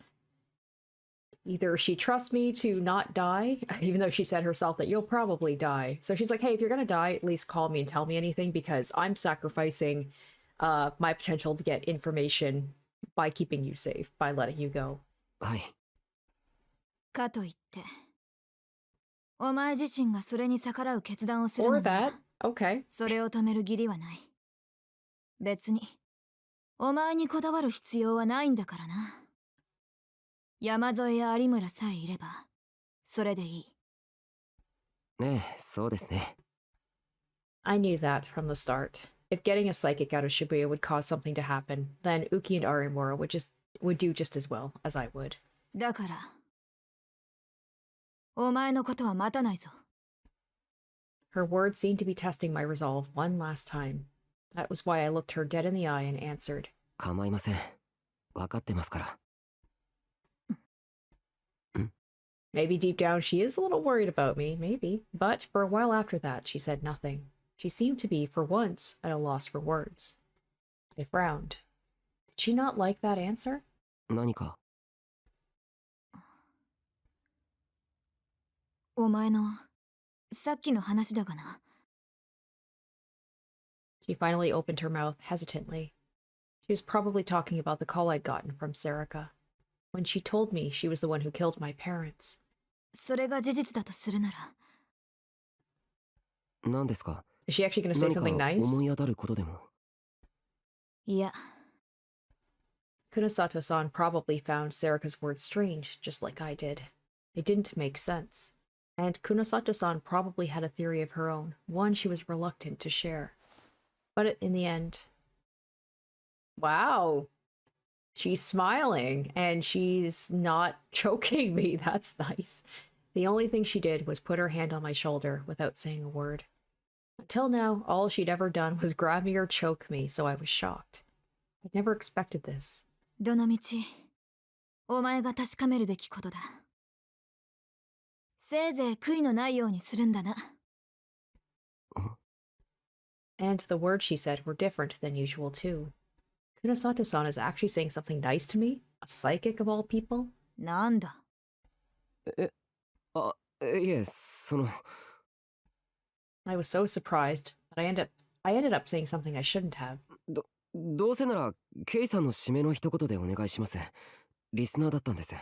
either she trusts me to not die, even though she said herself that you'll probably die. So she's like, hey, if you're gonna die, at least call me and tell me anything, because I'm sacrificing my potential to get information by keeping you safe, by letting you go. はい。かといって、お前自身がそれに逆らう決断をする Or のなら、 that, okay. それを止める義理はない。別に、お前にこだわる必要はないんだからな。山添や有村さえいれば、それでいい。ねえ、そうですね。I knew that from the start. If getting a psychic out of Shibuya would cause something to happen, then Uki and Arimura would do just as well as I would. だから、お前のことは待たないぞ。Her words seemed to be testing my resolve one last time. That was why I looked her dead in the eye and answered. 構いません。分かってますから。Maybe deep down she is a little worried about me, maybe. But for a while after that, she said nothing. She seemed to be, for once, at a loss for words. I frowned. Did she not like that answer? 何か。お前の、さっきの話だがな。She finally opened her mouth hesitantly. She was probably talking about the call I'd gotten from Serica. When she told me she was the one who killed my parents. それが事実だとするなら。何ですか。 Is she actually going to say 何 something か nice? 思い当たることでも。いや、 Kunosato-san probably found Serica's words strange, just like I did. They didn't make sense. And Kunosato-san probably had a theory of her own, one she was reluctant to share. But in the end... Wow! She's smiling, and she's not choking me. That's nice. The only thing she did was put her hand on my shoulder without saying a word. Until now, all she'd ever done was grab me or choke me, so I was shocked. I'd never expected this. どのみち、お前が確かめるべきことだ。せいぜい悔いのないようにするんだな。And the words she said were different than usual, too. Kunosato-san is actually saying something nice to me? A psychic of all people? なんだ。あ、いえ、その。 I was so surprised that I ended up saying something I shouldn't have. どうせなら、ケイさんの締めの一言でお願いします。リスナーだったんです。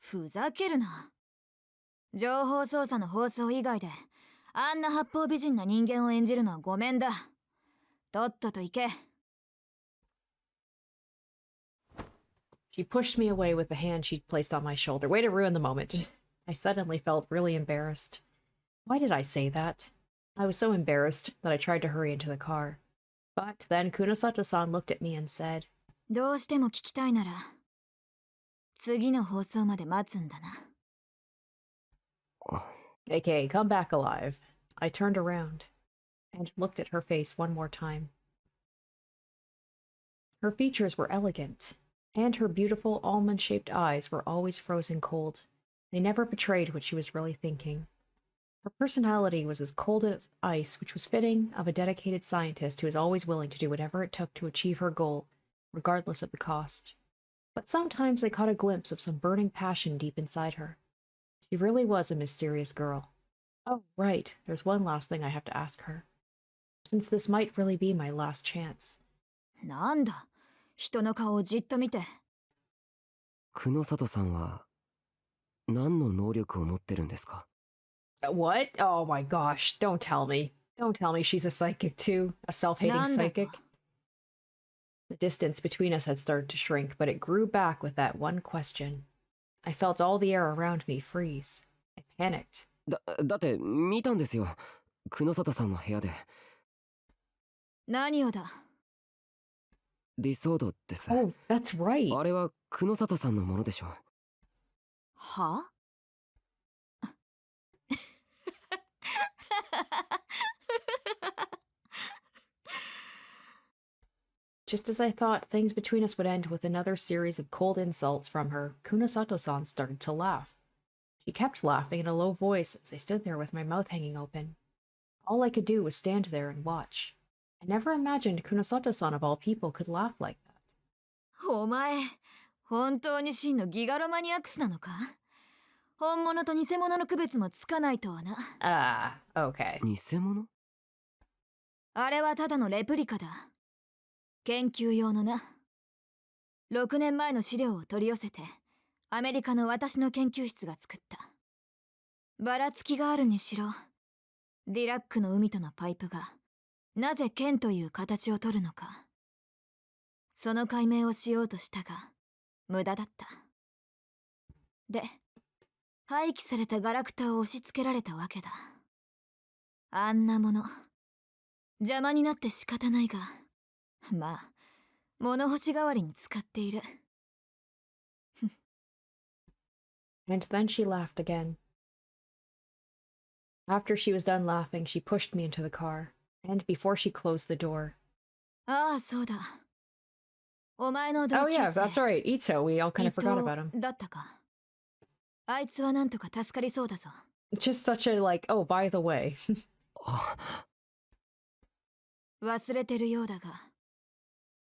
ふざけるな。情報操作の放送以外で、あんな八方美人な人間を演じるのはごめんだ。とっとと行け。She pushed me away with the hand she'd placed on my shoulder. Way to ruin the moment. I suddenly felt really embarrassed. Why did I say that? I was so embarrassed that I tried to hurry into the car. But then Kunosato-san looked at me and said, どうしても聞きたいなら、次の放送まで待つんだな。AKA, come back alive. I turned around and looked at her face one more time. Her features were elegant, and her beautiful almond-shaped eyes were always frozen cold. They never betrayed what she was really thinking. Her personality was as cold as ice, which was fitting of a dedicated scientist who is always willing to do whatever it took to achieve her goal, regardless of the cost. But sometimes I caught a glimpse of some burning passion deep inside her. She really was a mysterious girl. Oh, right, there's one last thing I have to ask her. Since this might really be my last chance. なんだ、人の顔をじっと見て。久野里さんは何の能力を持ってるんですか？ What? Oh my gosh, don't tell me. Don't tell me she's a psychic too, a self-hating psychic. The distance between us had started to shrink, but it grew back with that one question. I felt all the air around me freeze. I panicked. だって見たんですよ、久野里さんの部屋で。何をだ？ディソードです。 Oh, that's right. あれは久野里さんのものでしょう。は？Just as I thought things between us would end with another series of cold insults from her, Kunosato-san started to laugh. She kept laughing in a low voice as I stood there with my mouth hanging open. All I could do was stand there and watch. I never imagined Kunosato-san of all people could laugh like that. お前、本当に真のギガロマニアックスなのか？本物と偽物の区別もつかないとはな。Ah, okay. 偽物？あれはただのレプリカだ。研究用のな。6年前の資料を取り寄せて、アメリカの私の研究室が作った。ばらつきがあるにしろ、ディラックの海とのパイプが、なぜ剣という形を取るのか。その解明をしようとしたが、無駄だった。で、廃棄されたガラクタを押し付けられたわけだ。あんなもの、邪魔になって仕方ないが、まあ、物干し代わりに使っている。And then she laughed again. After she was done laughing, she pushed me into the car, and before she closed the door... ああ、そうだ。お前の同 Oh 級生。 yeah, that's right, Ito. We all kind of forgot about him. だったか。あいつはなんとか助かりそうだぞ。Just such a like, oh, by the way. 忘れてるようだが、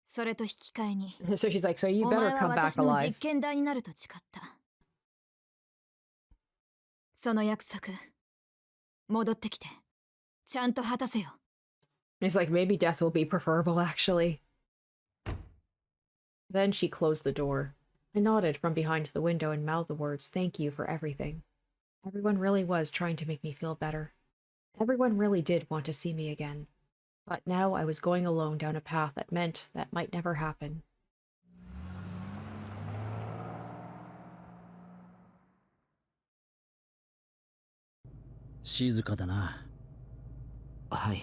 それと引き換えに、 So she's like, so you お前 better は come back 私の実 alive. 験台になると誓った。その約束、戻ってきて、ちゃんと果たせよ。 It's like, maybe death will be preferable, actually. Then she closed the door. I nodded from behind the window and mouthed the words, thank you for everything. Everyone really was trying to make me feel better. Everyone really did want to see me again. But now I was going alone down a path that meant that might never happen. 静かだな。はい。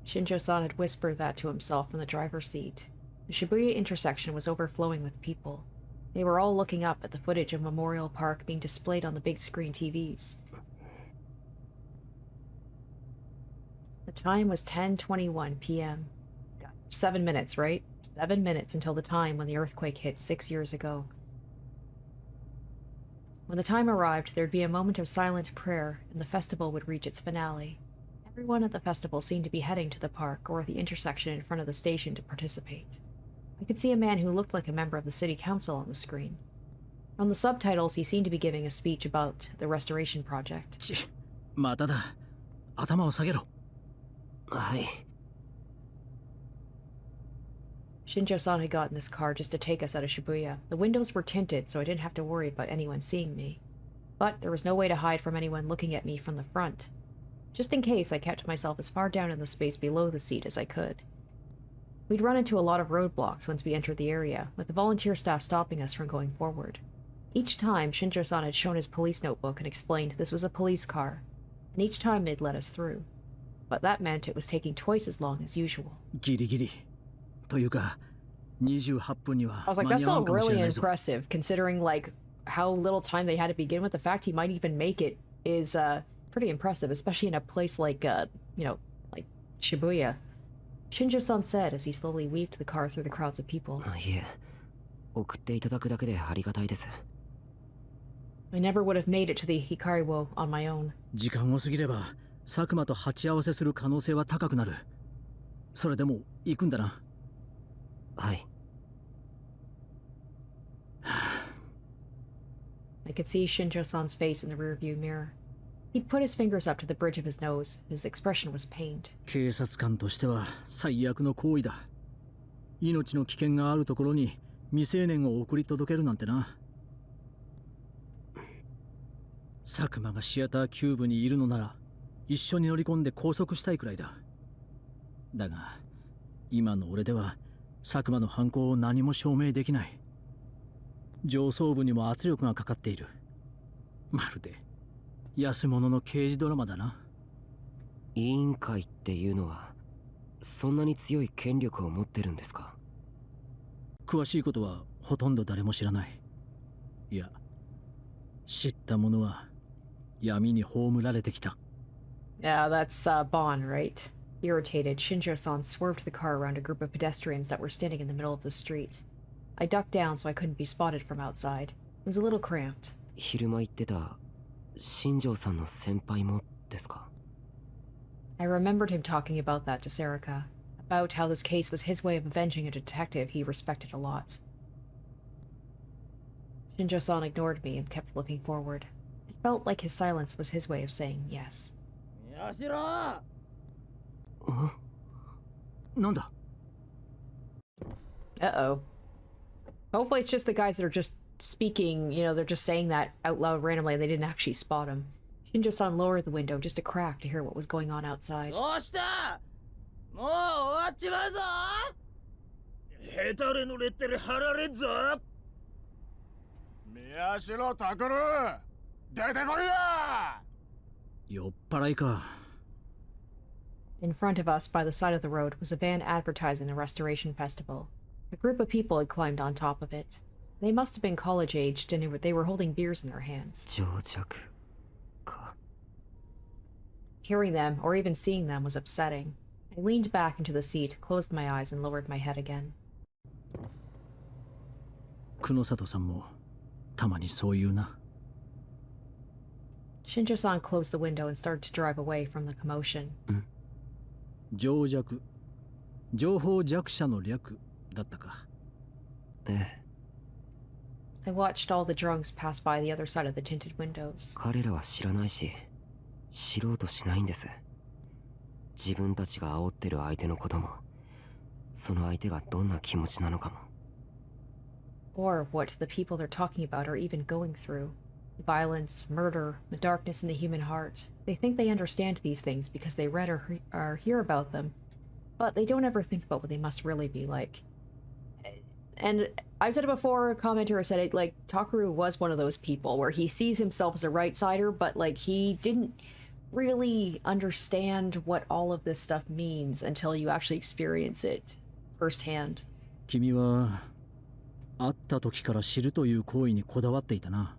Shinjo-san had whispered that to himself from the driver's seat. The Shibuya intersection was overflowing with people. They were all looking up at the footage of Memorial Park being displayed on the big screen TVs. The time was 10:21 p.m. 7 minutes, right? 7 minutes until the time when the earthquake hit 6 years ago. When the time arrived, there'd be a moment of silent prayer, and the festival would reach its finale. Everyone at the festival seemed to be heading to the park or the intersection in front of the station to participate. I could see a man who looked like a member of the city council on the screen. From the subtitles, he seemed to be giving a speech about the restoration project. ち、まただ。頭を下げろ。はい。 Shinjo-san had gotten this car just to take us out of Shibuya. The windows were tinted, so I didn't have to worry about anyone seeing me. But there was no way to hide from anyone looking at me from the front. Just in case, I kept myself as far down in the space below the seat as I could. We'd run into a lot of roadblocks once we entered the area, with the volunteer staff stopping us from going forward. Each time, Shinjo-san had shown his police notebook and explained this was a police car, and each time they'd let us through. But that meant it was taking twice as long as usual. ギリギリ。というか、28分には I was like, 間 that's に合わ not んかもしれ really ないぞ。 impressive considering like how little time they had to begin with. The fact he might even make it is pretty impressive, especially in a place like like Shibuya. Shinjo-san said as he slowly weaved the car through the crowds of people. いえ、送っていただくだけでありがたいです。 I never would have made it to the Hikariwo on my own. 時間を過ぎれば佐久間と鉢合わせする可能性は高くなる。それでも行くんだな。はい。 I could see Shinjo-san's face in the rearview mirror. He'd put his fingers up to the bridge of his nose. His expression was pained. 警察官としては最悪の行為だ。命の危険があるところに未成年を送り届けるなんてな。佐久間がシアターキューブにいるのなら一緒に乗り込んで拘束したいくらいだ。だが今の俺では佐久間の犯行を何も証明できない。上層部にも圧力がかかっている。まるで安物の刑事ドラマだな。委員会っていうのはそんなに強い権力を持ってるんですか？詳しいことはほとんど誰も知らない。いや、知った者は闇に葬られてきた。Yeah, that's Bon, right? Irritated, Shinjo-san swerved the car around a group of pedestrians that were standing in the middle of the street. I ducked down so I couldn't be spotted from outside. It was a little cramped. 昼間言ってた新庄さんの先輩もですか？ I remembered him talking about that to Sarika, about how this case was his way of avenging a detective he respected a lot. Shinjo-san ignored me and kept looking forward. It felt like his silence was his way of saying yes. なんだ？ Uh-oh. Hopefully it's just the guys that are just speaking, they're just saying that out loud randomly and they didn't actually spot him. Shinjo-san lowered the window just a crack to hear what was going on outside. どうした？もう終わっちまうぞ。ヘタレのレッテル貼られんぞ。宮代拓出てこいや。酔っ払いか。 In front of us, by the side of the road, was a van advertising the Restoration Festival. A group of people had climbed on top of it. They must have been college-aged, and they were holding beers in their hands. 情弱か。 Hearing them, or even seeing them, was upsetting. I leaned back into the seat, closed my eyes, and lowered my head again. 久野里さんもたまにそう言うな。 Shinjo-san closed the window and started to drive away from the commotion. 情弱、情報弱者の略だったか。ええ。 I watched all the drunks pass by the other side of the tinted windows. 彼らは知らないし、知ろうとしないんです。自分たちが煽ってる相手のことも、その相手がどんな気持ちなのかも。 Or what the people they're talking about are even going through. Violence, murder, the darkness in the human heart. They think they understand these things because they read or hear about them, but they don't ever think about what they must really be like. And I've said it before, a commenter has said it, like, Takaru was one of those people where he sees himself as a right-sider, but, like, he didn't really understand what all of this stuff means until you actually experience it firsthand. 君は会った時から知るという行為にこだわっていたな。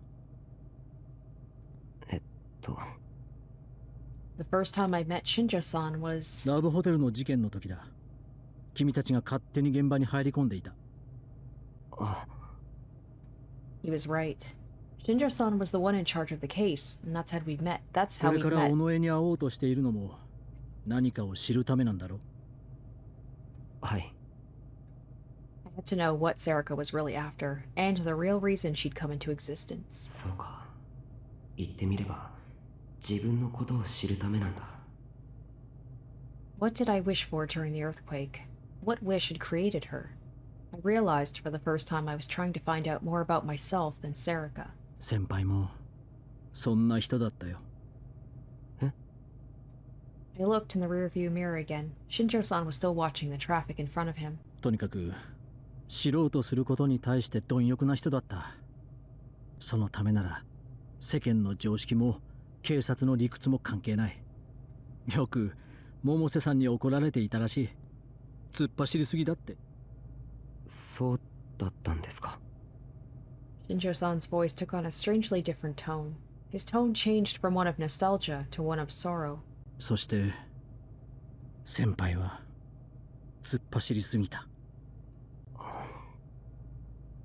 The first time I met Shinjo-san was... ラブホテルの事件の時だ。君たちが勝手に現場に入り込んでいた。He was right. Shinjo-san was the one in charge of the case, and that's how we met. That's こ how れ we から met. 尾上に会おうとしているのも何かを知るためなんだろう。はい。 I had to know what Sarika was really after, and the real reason she'd come into existence. そうか。言ってみれば、自分のことを知るためなんだ。What did I wish for during the earthquake? What wish had created her? I realized for the first time I was trying to find out more about myself than Sarika. 先輩もそんな人だったよ。 I looked in the rearview mirror again. Shinjo-san was still watching the traffic in front of him. とにかく知ろうとすることに対して貪欲な人だった。そのためなら世間の常識も警察の理屈も関係ない。よく百瀬さんに怒られていたらしい。突っ走りすぎだって。そうだったんですか。 Shinjo-san's voice took on a strangely different tone. His tone changed from one of nostalgia to one of sorrow. そして先輩は突っ走りすぎた。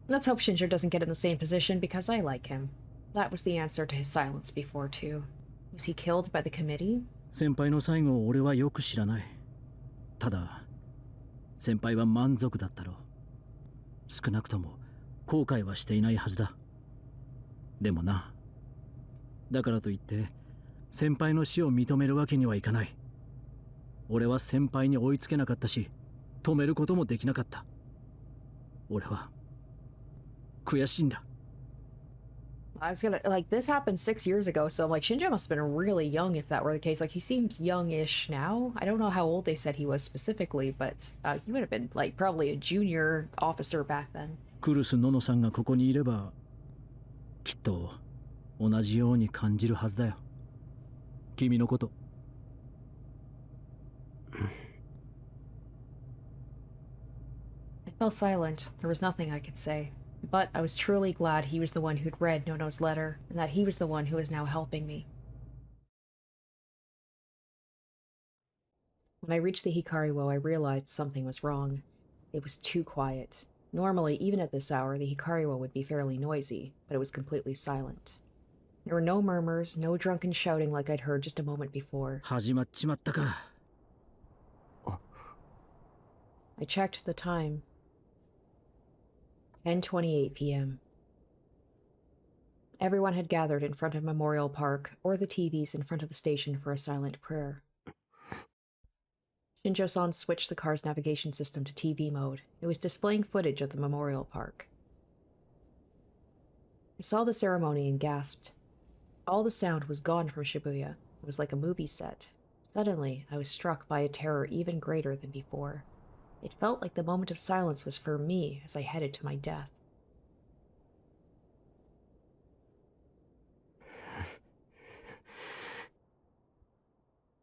Let's hope Shinjo doesn't get in the same position because I like him. That was the answer to his silence before, too. Was he killed by the committee? 先輩の最後を俺はよく知らない。ただ先輩は満足だったろう。少なくとも後悔はしていないはずだ。でもな、だからといって先輩の死を認めるわけにはいかない。俺は先輩に追いつけなかったし、止めることもできなかった。俺は悔しいんだ。I was gonna, like, this happened 6 years ago, so I'm like, Shinjo must have been really young if that were the case. Like, he seems youngish now. I don't know how old they said he was specifically, but he would have been, like, probably a junior officer back then. クルス・ノノさんがここにいればきっと同じように感じるはずだよ。君のこと。I fell silent. There was nothing I could say. But I was truly glad he was the one who'd read Nono's letter, and that he was the one who was now helping me. When I reached the Hikariwo, I realized something was wrong. It was too quiet. Normally, even at this hour, the Hikariwo would be fairly noisy, but it was completely silent. There were no murmurs, no drunken shouting like I'd heard just a moment before. 始まっちまったか。I checked the time. 10:28 p.m. Everyone had gathered in front of Memorial Park, or the TVs in front of the station for a silent prayer. Shinjo-san switched the car's navigation system to TV mode. It was displaying footage of the Memorial Park. I saw the ceremony and gasped. All the sound was gone from Shibuya. It was like a movie set. Suddenly, I was struck by a terror even greater than before. It felt like the moment of silence was for me as I headed to my death.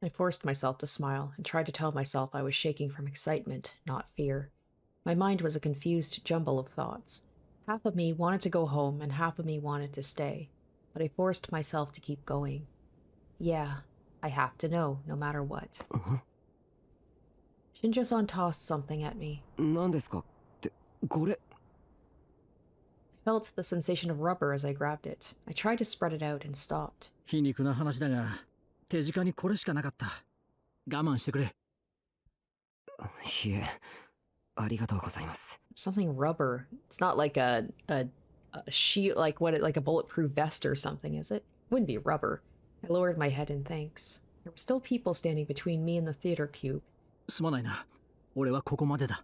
I forced myself to smile and tried to tell myself I was shaking from excitement, not fear. My mind was a confused jumble of thoughts. Half of me wanted to go home and half of me wanted to stay, but I forced myself to keep going. Yeah, I have to know, no matter what. Shinjo-san tossed something at me. 何ですかって、これ。 I felt the sensation of rubber as I grabbed it. I tried to spread it out and stopped. 皮肉な話だが、手近にこれしかなかった。我慢してくれ。いえ、ありがとうございます。 Something rubber. It's not like a shield, like like a bulletproof vest or something, is it? Wouldn't be rubber. I lowered my head in thanks. There were still people standing between me and the theater cube. すまないな。俺はここまでだ。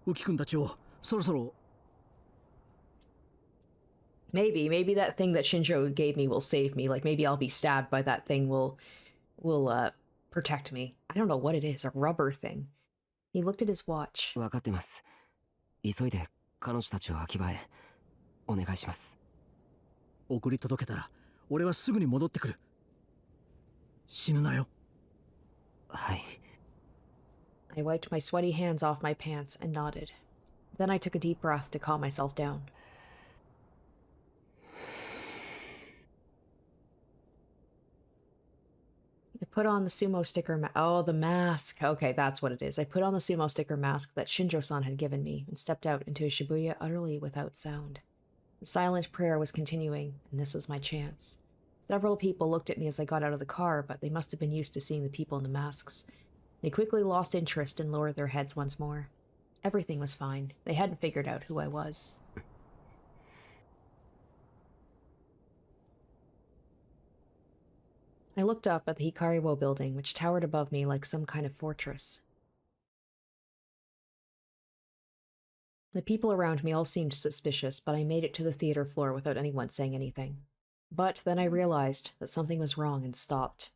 ウキ君たちをそろそろ。 Maybe that thing that Shinjo gave me will save me. Like maybe I'll be stabbed by that thing will protect me. I don't know what it is, a rubber thing. He looked at his watch. 分かってます。急いで彼女たちを秋葉へお願いします。送り届けたら俺はすぐに戻ってくる。死ぬなよ。はい。 I wiped my sweaty hands off my pants and nodded. Then I took a deep breath to calm myself down. I put on the sumo sticker oh, the mask. Okay, that's what it is. I put on the sumo sticker mask that Shinjo-san had given me and stepped out into Shibuya utterly without sound. The silent prayer was continuing, and this was my chance. Several people looked at me as I got out of the car, but they must have been used to seeing the people in the masks. They quickly lost interest and lowered their heads once more. Everything was fine. They hadn't figured out who I was. I looked up at the Hikariwo building, which towered above me like some kind of fortress. The people around me all seemed suspicious, but I made it to the theater floor without anyone saying anything. But then I realized that something was wrong and stopped.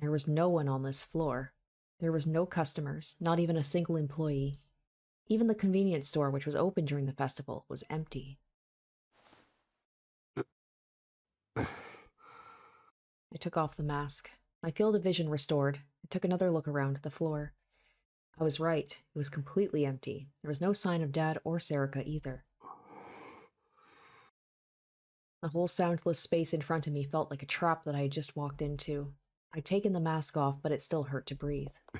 There was no one on this floor. There was no customers, not even a single employee. Even the convenience store, which was open during the festival, was empty. I took off the mask. My field of vision restored. I took another look around the floor. I was right. It was completely empty. There was no sign of Dad or Serica either. The whole soundless space in front of me felt like a trap that I had just walked into. I'd taken the mask off, but it still hurt to breathe. I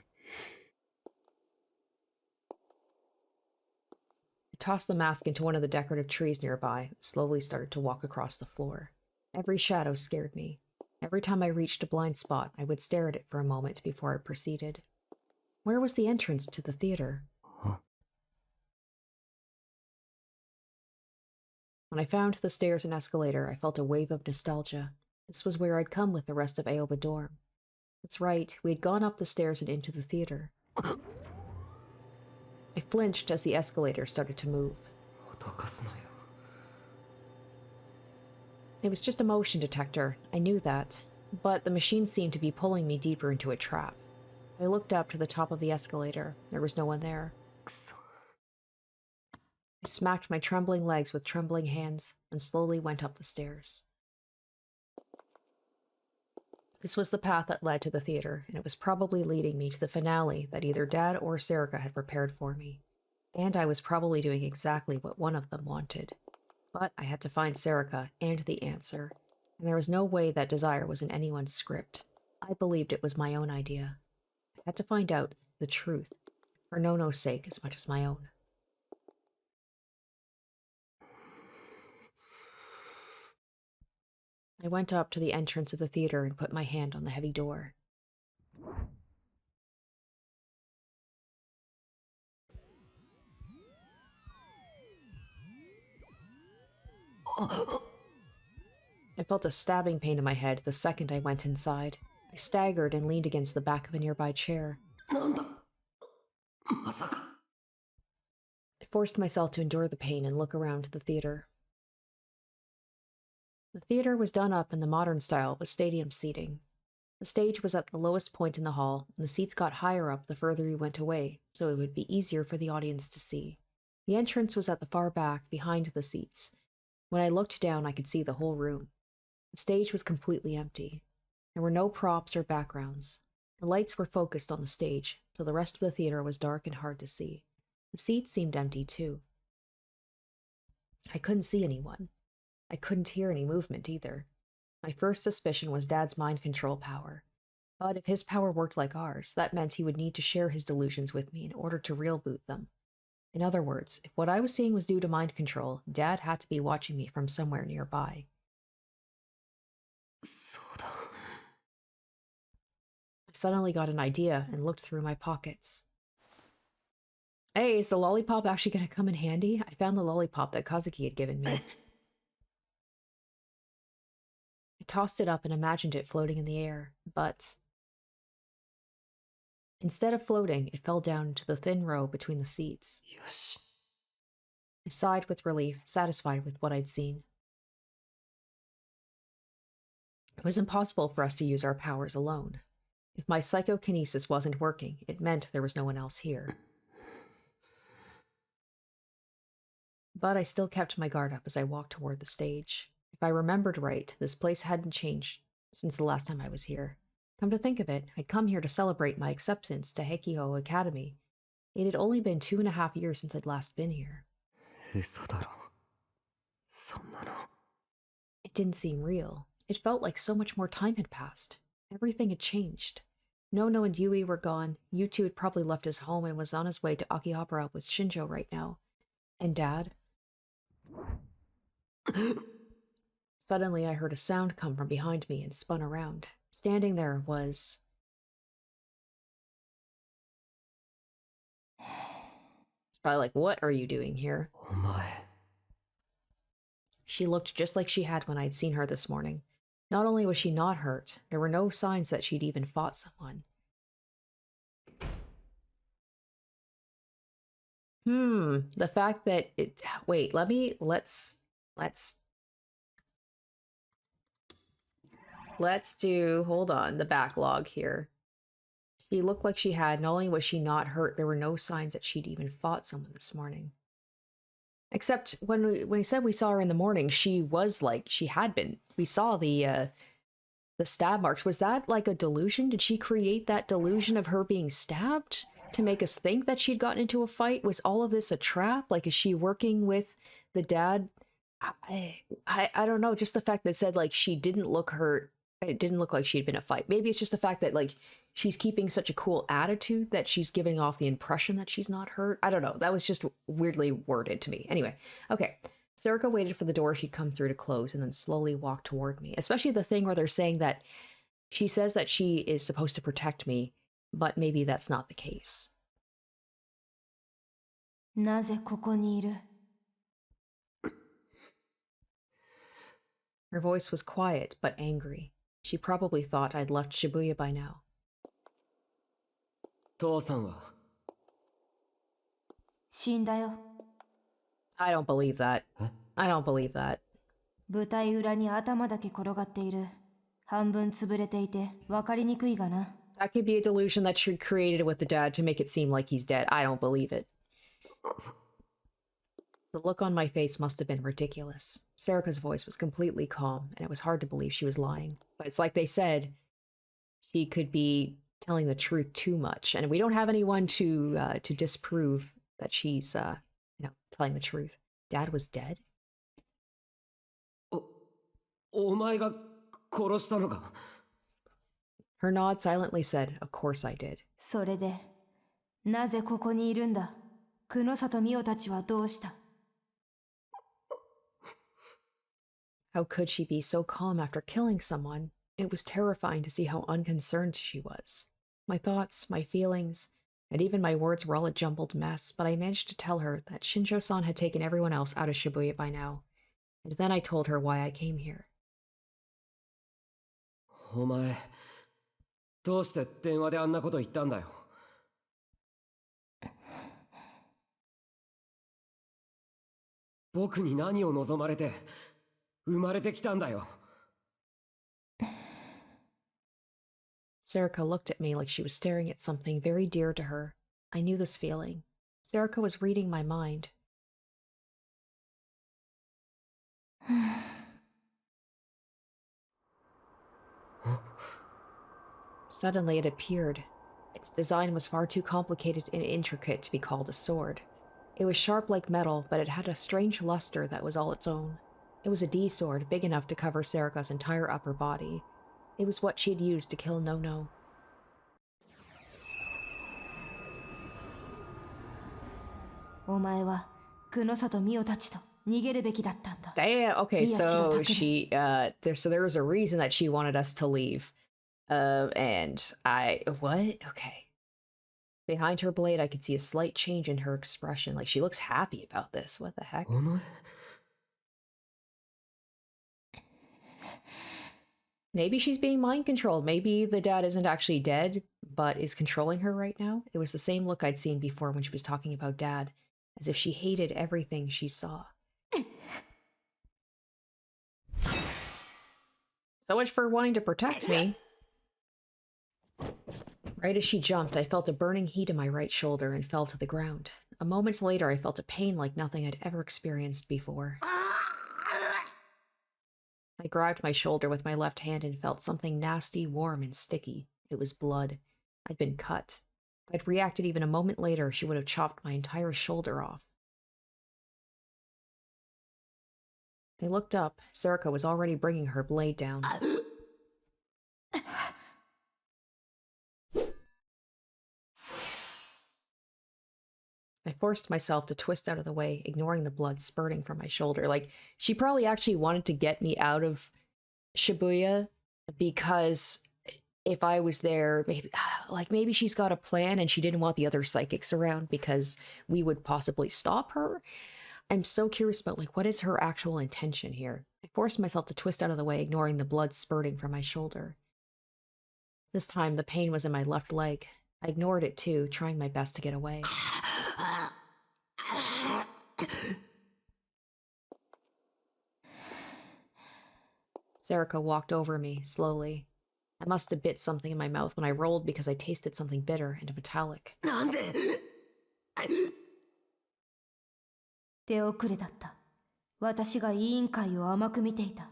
tossed the mask into one of the decorative trees nearby, and slowly started to walk across the floor. Every shadow scared me. Every time I reached a blind spot, I would stare at it for a moment before I proceeded. Where was the entrance to the theater? Huh? When I found the stairs and escalator, I felt a wave of nostalgia. This was where I'd come with the rest of Aoba Dorm. That's right, we had gone up the stairs and into the theater. I flinched as the escalator started to move. It was just a motion detector, I knew that, but the machine seemed to be pulling me deeper into a trap. I looked up to the top of the escalator. There was no one there. I smacked my trembling legs with trembling hands and slowly went up the stairs. This was the path that led to the theater, and it was probably leading me to the finale that either Dad or Serica had prepared for me. And I was probably doing exactly what one of them wanted. But I had to find Serica and the answer, and there was no way that desire was in anyone's script. I believed it was my own idea. I had to find out the truth, for Nono's sake as much as my own. I went up to the entrance of the theater and put my hand on the heavy door. I felt a stabbing pain in my head the second I went inside. I staggered and leaned against the back of a nearby chair. I forced myself to endure the pain and look around the theater. The theater was done up in the modern style with stadium seating. The stage was at the lowest point in the hall, and the seats got higher up the further you went away, so it would be easier for the audience to see. The entrance was at the far back, behind the seats. When I looked down, I could see the whole room. The stage was completely empty. There were no props or backgrounds. The lights were focused on the stage, so the rest of the theater was dark and hard to see. The seats seemed empty, too. I couldn't see anyone. I couldn't hear any movement, either. My first suspicion was Dad's mind control power. But if his power worked like ours, that meant he would need to share his delusions with me in order to real boot them. In other words, if what I was seeing was due to mind control, Dad had to be watching me from somewhere nearby. I suddenly got an idea and looked through my pockets. Hey, is the lollipop actually going to come in handy? I found the lollipop that Kazuki had given me. I tossed it up and imagined it floating in the air, but instead of floating, it fell down into the thin row between the seats. I sighed with relief, satisfied with what I'd seen. It was impossible for us to use our powers alone. If my psychokinesis wasn't working, it meant there was no one else here. But I still kept my guard up as I walked toward the stage. If I remembered right, this place hadn't changed since the last time I was here. Come to think of it, I'd come here to celebrate my acceptance to Heikiho Academy. It had only been 2.5 years since I'd last been here. It didn't seem real. It felt like so much more time had passed. Everything had changed. Nono and Yui were gone. Yutu had probably left his home and was on his way to Akihabara with Shinjo right now. And Dad? Suddenly, I heard a sound come from behind me and spun around. Standing there was... It's probably like, what are you doing here? She looked just like she had when I'd seen her this morning. Not only was she not hurt, there were no signs that she'd even fought someone. The fact that it... Wait, let's do, hold on, the backlog here. She looked like she had, not only was she not hurt, there were no signs that she'd even fought someone this morning. Except when we said we saw her in the morning, she was like, she had been. We saw the stab marks. Was that like a delusion? Did she create that delusion of her being stabbed? to make us think that she'd gotten into a fight? Was all of this a trap? Like, is she working with the dad? I don't know. Just the fact that it said like she didn't look hurt. It didn't look like she'd been in a fight. Maybe it's just the fact that like she's keeping such a cool attitude that she's giving off the impression that she's not hurt. I don't know. That was just weirdly worded to me. Anyway, okay. Sarika waited for the door she'd come through to close and then slowly walked toward me. Especially the thing where they're saying that she says that she is supposed to protect me, but maybe that's not the case. なぜここにいる？ Her voice was quiet but angry. She probably thought I'd left Shibuya by now. 父さんは死んだよ。 I don't believe that. え I don't believe that. 舞台裏に頭だけ転がっている。半分潰れていて分かりにくいがな。 That could be a delusion that she created with the dad to make it seem like he's dead. I don't believe it. The look on my face must have been ridiculous. Sarika's voice was completely calm, and it was hard to believe she was lying. But it's like they said, she could be telling the truth too much, and we don't have anyone to disprove that she's telling the truth. Dad was dead? お前が殺したのか？ Her nod silently said, "Of course I did." それで、なぜここにいるんだ？久野里美代たちはどうした？ How could she be so calm after killing someone? It was terrifying to see how unconcerned she was. My thoughts, my feelings, and even my words were all a jumbled mess, but I managed to tell her that Shinjo-san had taken everyone else out of Shibuya by now. And then I told her why I came here. お前どうして電話であんなこと言ったんだよ。僕に何を望まれて生まれてきたんだよ。 Sarika looked at me like she was staring at something very dear to her. I knew this feeling. Sarika was reading my mind. Suddenly it appeared. Its design was far too complicated and intricate to be called a sword. It was sharp like metal, but it had a strange luster that was all its own. It was a D-sword, big enough to cover Sarika's entire upper body. It was what she had used to kill No-No. お前は久野里美代たちと逃げるべきだったんだ。 Damn, okay, so Miyashiro there was a reason that she wanted us to leave. And what? Okay. Behind her blade, I could see a slight change in her expression. Like, she looks happy about this. What the heck? お前 Maybe she's being mind controlled. Maybe the dad isn't actually dead, but is controlling her right now. It was the same look I'd seen before when she was talking about dad, as if she hated everything she saw. So much for wanting to protect me. Right as she jumped, I felt a burning heat in my right shoulder and fell to the ground. A moment later, I felt a pain like nothing I'd ever experienced before. I grabbed my shoulder with my left hand and felt something nasty, warm, and sticky. It was blood. I'd been cut. If I'd reacted even a moment later, she would have chopped my entire shoulder off. I looked up. Sarika was already bringing her blade down. I forced myself to twist out of the way, ignoring the blood spurting from my shoulder. Like, she probably actually wanted to get me out of Shibuya because if I was there, maybe she's got a plan and she didn't want the other psychics around because we would possibly stop her. I'm so curious about, like, what is her actual intention here? I forced myself to twist out of the way, ignoring the blood spurting from my shoulder. This time, the pain was in my left leg. I ignored it too, trying my best to get away. Sarika walked over me, slowly. I must have bit something in my mouth when I rolled because I tasted something bitter and metallic. なんで 手遅れだった。私が委員会を甘く見ていた。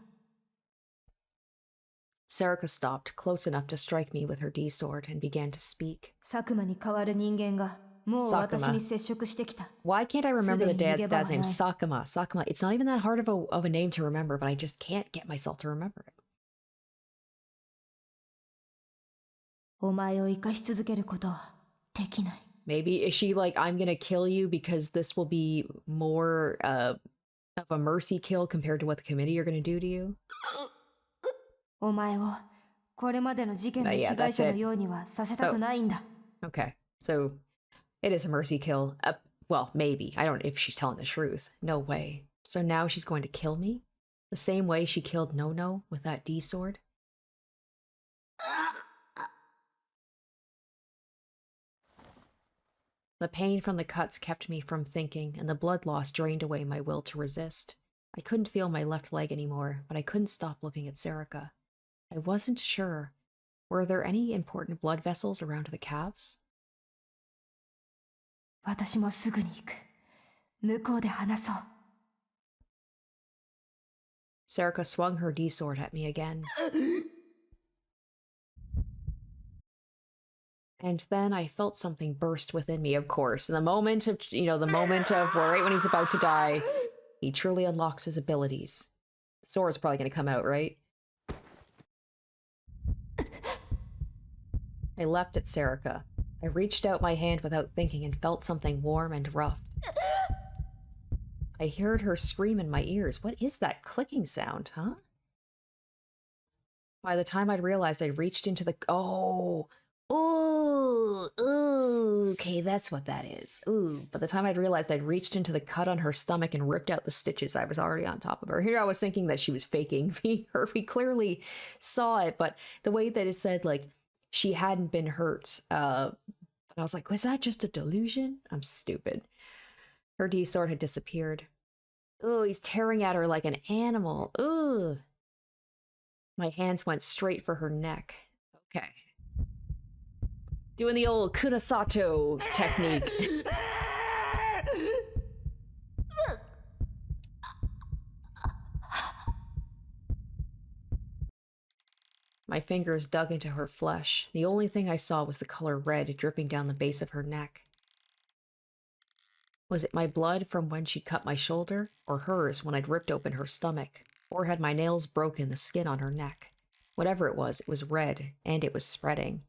Sarika stopped, close enough to strike me with her D-sword, and began to speak. 佐久間に代わる人間がもう私に接触してきた。 Why can't I remember the すでに逃げ場は dad's name? ない。 Sakuma. Sakuma. It's not even that hard of a name to remember, but I just can't get myself to remember it. お前を生かし続けることはできない。 Maybe is she like, I'm gonna kill you because this will be more of a mercy kill compared to what the committee are gonna do to you? お前をこれまでの事件の被害者のようにはさせたくないんだ。 Okay, so it is a mercy kill. Well, maybe. I don't know if she's telling the truth. No way. So now she's going to kill me? The same way she killed No-No with that D-sword? The pain from the cuts kept me from thinking, and the blood loss drained away my will to resist. I couldn't feel my left leg anymore, but I couldn't stop looking at Sarika. I wasn't sure. Were there any important blood vessels around the calves? 私もすぐに行く。向こうで話そう。 Sarika swung her D-sword at me again. And then I felt something burst within me, of course. In the moment of, where right when he's about to die, he truly unlocks his abilities. The sword's probably going to come out, right? I leapt at Sarika. I reached out my hand without thinking and felt something warm and rough. I heard her scream in my ears. What is that clicking sound, huh? By the time I'd realized, I'd reached into the... Oh! Ooh! Ooh! Okay, that's what that is. Ooh. By the time I'd realized, I'd reached into the cut on her stomach and ripped out the stitches. I was already on top of her. Here I was thinking that she was faking her. We clearly saw it, but the way that it said, like, she hadn't been hurt, I was like, was that just a delusion? I'm stupid. Her D-sword had disappeared. Ooh, he's tearing at her like an animal. Ooh. My hands went straight for her neck. Okay. Doing the old Kunasato technique. My fingers dug into her flesh. The only thing I saw was the color red dripping down the base of her neck. Was it my blood from when she cut my shoulder, or hers when I'd ripped open her stomach? Or had my nails broken the skin on her neck? Whatever it was red, and it was spreading.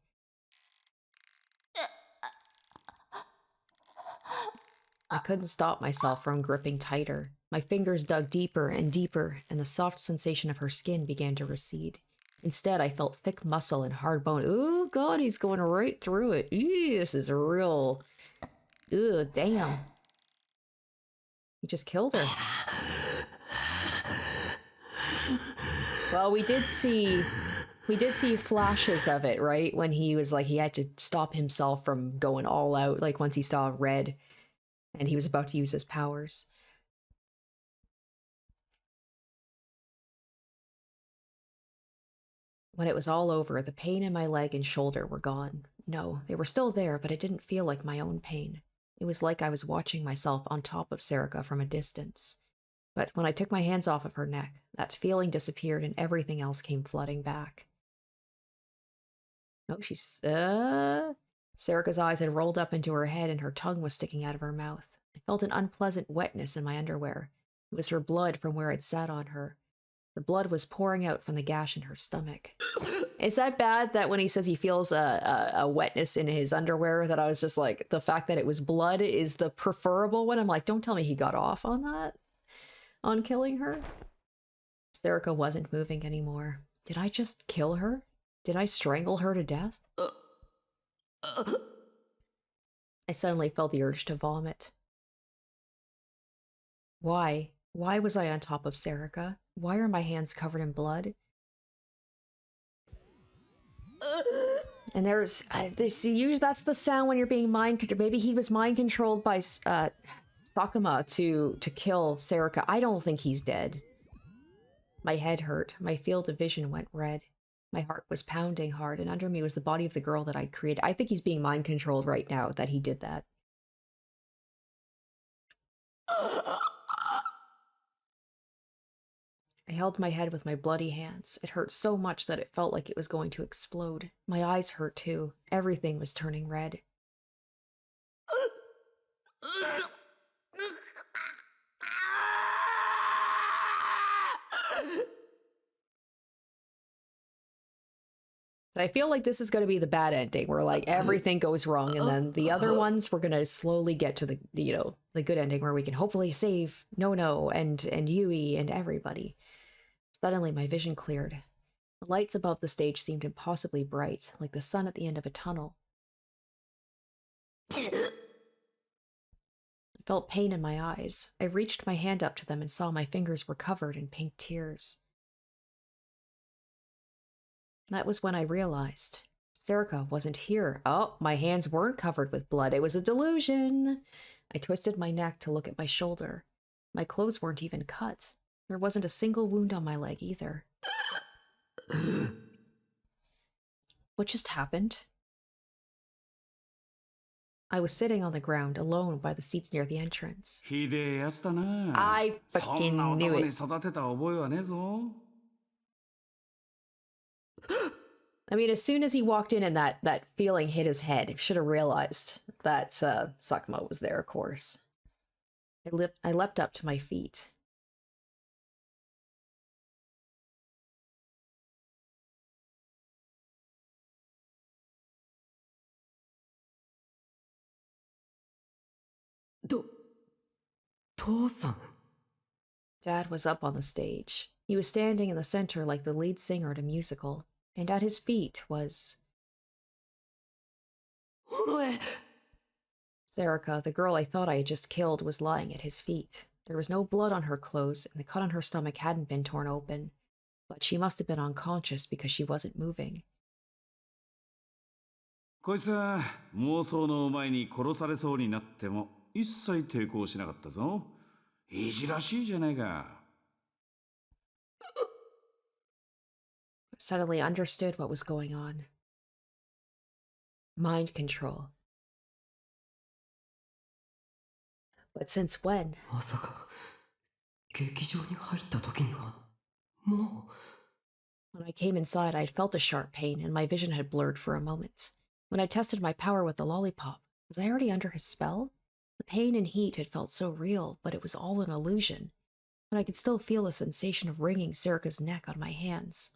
I couldn't stop myself from gripping tighter. My fingers dug deeper and deeper, and the soft sensation of her skin began to recede. Instead, I felt thick muscle and hard bone. Ooh, God, he's going right through it. Ew, this is a real... Ooh, damn. He just killed her. Well, we did see flashes of it, right? When he was like, he had to stop himself from going all out, like once he saw red and he was about to use his powers. When it was all over, the pain in my leg and shoulder were gone. No, they were still there, but it didn't feel like my own pain. It was like I was watching myself on top of Sarika from a distance. But when I took my hands off of her neck, that feeling disappeared and everything else came flooding back. Oh, she's... Sarika's eyes had rolled up into her head and her tongue was sticking out of her mouth. I felt an unpleasant wetness in my underwear. It was her blood from where I'd sat on her. The blood was pouring out from the gash in her stomach. Is that bad that when he says he feels a wetness in his underwear, that I was just like, the fact that it was blood is the preferable one? I'm like, don't tell me he got off on that? On killing her? Sarika wasn't moving anymore. Did I just kill her? Did I strangle her to death? I suddenly felt the urge to vomit. Why? Why was I on top of Sarika? Why are my hands covered in blood? And there's usually that's the sound when you're being maybe he was mind controlled by Sakuma to kill Sarika. I don't think he's dead. My head hurt. My field of vision went red. My heart was pounding hard, and under me was the body of the girl that I'd created. I think he's being mind controlled right now that he did that. I held my head with my bloody hands. It hurt so much that it felt like it was going to explode. My eyes hurt too. Everything was turning red. I feel like this is going to be the bad ending where like everything goes wrong, and then the other ones we're going to slowly get to the the good ending where we can hopefully save No and Yui and everybody. Suddenly my vision cleared. The lights above the stage seemed impossibly bright, like the sun at the end of a tunnel. I felt pain in my eyes. I reached my hand up to them and saw my fingers were covered in pink tears. That was when I realized Serica wasn't here. Oh, my hands weren't covered with blood. It was a delusion. I twisted my neck to look at my shoulder. My clothes weren't even cut. There wasn't a single wound on my leg either. What just happened? I was sitting on the ground, alone by the seats near the entrance. I fucking knew it. I mean, as soon as he walked in and that feeling hit his head, I should have realized that Sakuma was there, of course. I leapt up to my feet. Dad was up on the stage. He was standing in the center like the lead singer at a musical, and at his feet was... Serica, the girl I thought I had just killed, was lying at his feet. There was no blood on her clothes, and the cut on her stomach hadn't been torn open, but she must have been unconscious because she wasn't moving. こいつは妄想の前に殺されそうになっても一切抵抗しなかったぞ。いじらしいじゃないか。Suddenly understood what was going on. Mind control. But since when? まさか劇場に入った時にはもう When I came inside, I had felt a sharp pain, and my vision had blurred for a moment. When I tested my power with the lollipop, was I already under his spell? The pain and heat had felt so real, but it was all an illusion. But I could still feel the sensation of wringing Serica's neck on my hands.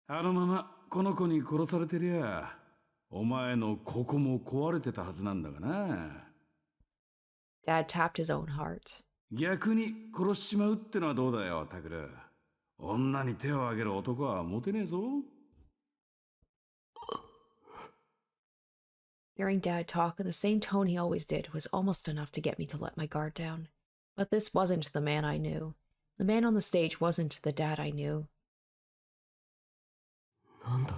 あのままこの子に殺されてりゃ、お前のここも壊れてたはずなんだがな。Dad tapped his own heart. 逆に殺しちまうってのはどうだよ、タクル。女に手を挙げる男はモテねえぞ。Hearing Dad talk in the same tone he always did was almost enough to get me to let my guard down. But this wasn't the man I knew. The man on the stage wasn't the Dad I knew. なんだ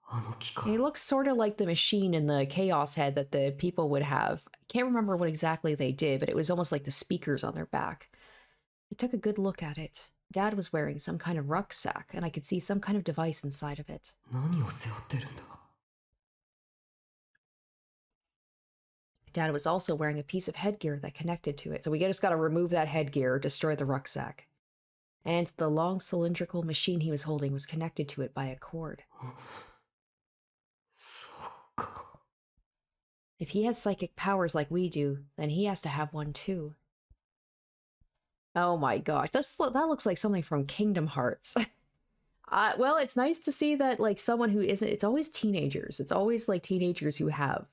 あの機械。 He looks sort of like the machine in the Chaos Head that the people would have. I can't remember what exactly they did, but it was almost like the speakers on their back. I took a good look at it. Dad was wearing some kind of rucksack, and I could see some kind of device inside of it. 何を背負ってるんだ Dad was also wearing a piece of headgear that connected to it, so we just gotta remove that headgear, destroy the rucksack. And the long cylindrical machine he was holding was connected to it by a cord. そっか If he has psychic powers like we do, then he has to have one too. Oh my gosh, that looks like something from Kingdom Hearts. Well, it's nice to see that, like, someone who isn't... It's always teenagers. It's always, like, teenagers who have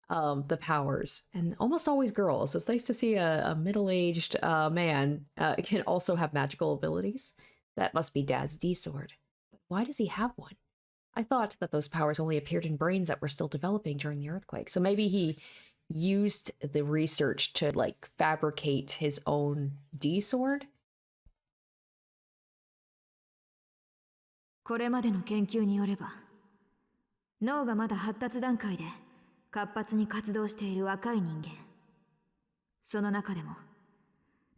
the powers. And almost always girls. So it's nice to see a middle-aged man can also have magical abilities. That must be Dad's D-Sword. But why does he have one? I thought that those powers only appeared in brains that were still developing during the earthquake. So maybe he used the research to, like, fabricate his own D-Sword? これまでの研究によれば、脳がまだ発達段階で活発に活動している若い人間。その中でも、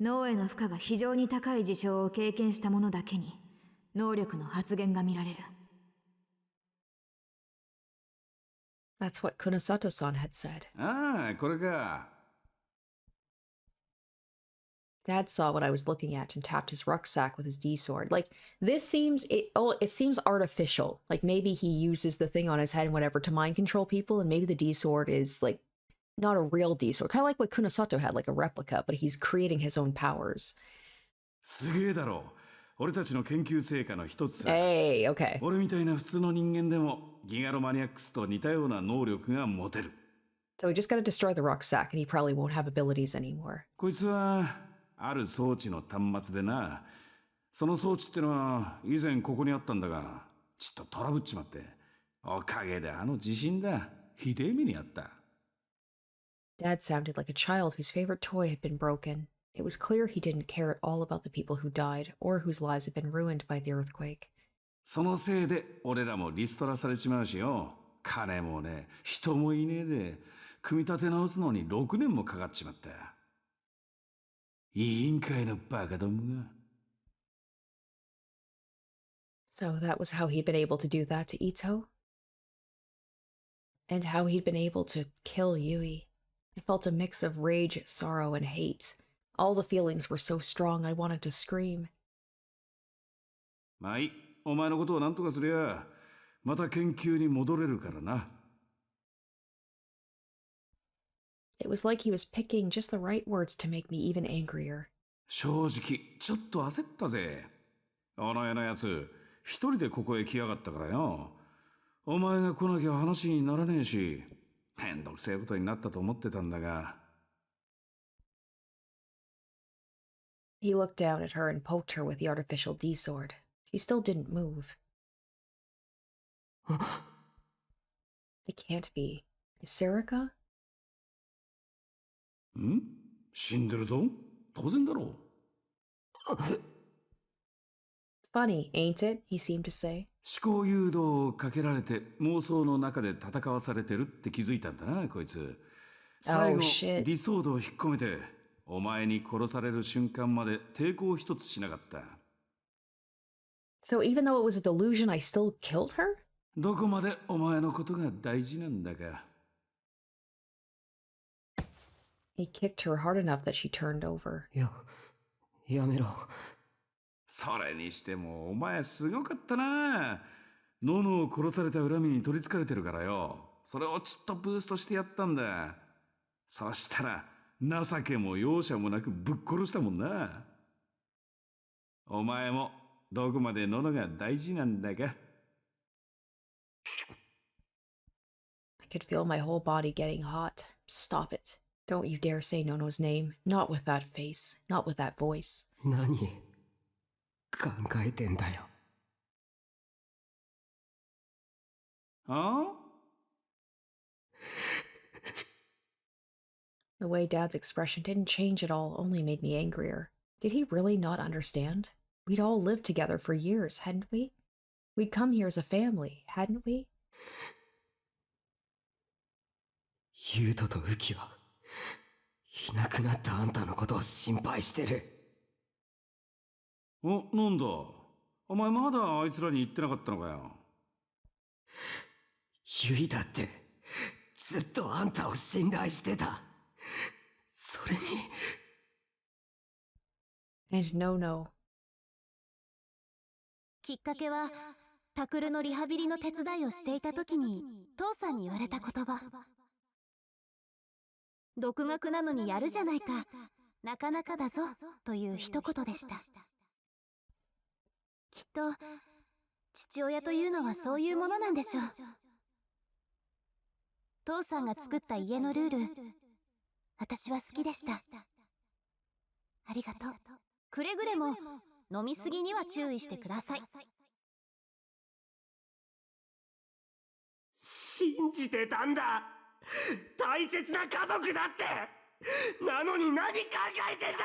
脳への負荷が非常に高い事象を経験した者だけに、能力の発現が見られる。That's what Kunosato-san had said. ああ、これか。Dad saw what I was looking at and tapped his rucksack with his D sword. Like, this seems it seems artificial. Like maybe he uses the thing on his head and whatever to mind control people, and maybe the D sword is like not a real D sword, kind of like what Kunasato had, like a replica, but he's creating his own powers. すげえだろ。俺たちの研究成果の一つさ。Hey, okay. 俺みたいな普通の人間でもギガロマニアックスと似たような能力が持てる。So we just gotta destroy the rucksack, and he probably won't have abilities anymore. こいつはある装置の端末でな。その装置ってのは以前ここにあったんだが、ちょっとトラブっちまって。おかげであの地震だ。ひでえ目にあった。Dad sounded like a child whose favorite toy had been broken. It was clear he didn't care at all about the people who died or whose lives had been ruined by the earthquake. そのせいで俺らもリストラされちまうしよ。金もね、人もいねえで、組み立て直すのに6年もかかっちまった。委員会のバカどもが。So that was how he'd been able to do that to Ito? And how he'd been able to kill Yui. I felt a mix of rage, sorrow, and hate. All the feelings were so strong I wanted to scream. まあいい、お前のことを何とかすりゃ、また研究に戻れるからな。It was like he was picking just the right words to make me even angrier. 正直、ちょっと焦ったぜ。あの世のやつ、一人でここへ来やがったからよ。お前が来なきゃ話にならねえし、めんどくせえことになったと思ってたんだが。He looked down at her and poked her with the artificial D sword. She still didn't move. It can't be. Is Serica? ん？死んでるぞ。当然だろう。Funny, ain't it? He seemed to say. 思考誘導をかけられて妄想の中で戦わされてるって気づいたんだな、こいつ。最後、ディソードを引っ込めて、お前に殺される瞬間まで抵抗一つしなかった。So even though it was a delusion, I still killed her? どこまでお前のことが大事なんだか。He kicked her hard enough that she turned over. やめろ。それにしてもお前すごかったな。ノノを殺された恨みに取りつかれてるからよ。それをちっとブーストしてやったんだ。そしたら情けも容赦もなくぶっ殺したもんな。お前もどこまでノノが大事なんだか。I could feel my whole body getting hot. Stop it. Don't you dare say Nono's name. Not with that face. Not with that voice. 何考えてんだよ。ああ？ The way Dad's expression didn't change at all, only made me angrier. Did he really not understand? We'd all lived together for years, hadn't we? We'd come here as a family, hadn't we? ユウトとウキはいなくなったあんたのことを心配してる。お、なんだ。お前まだあいつらに言ってなかったのかよ。ユイだってずっとあんたを信頼してた。それに。And Nono. きっかけはタクルのリハビリの手伝いをしていた時に父さんに言われた言葉。独学なのにやるじゃないか、なかなかだぞという一言でした。きっと父親というのはそういうものなんでしょう。父さんが作った家のルール、私は好きでした。ありがとう。くれぐれも飲みすぎには注意してください。信じてたんだ。大切な家族だって。なのに何考えてんだよ。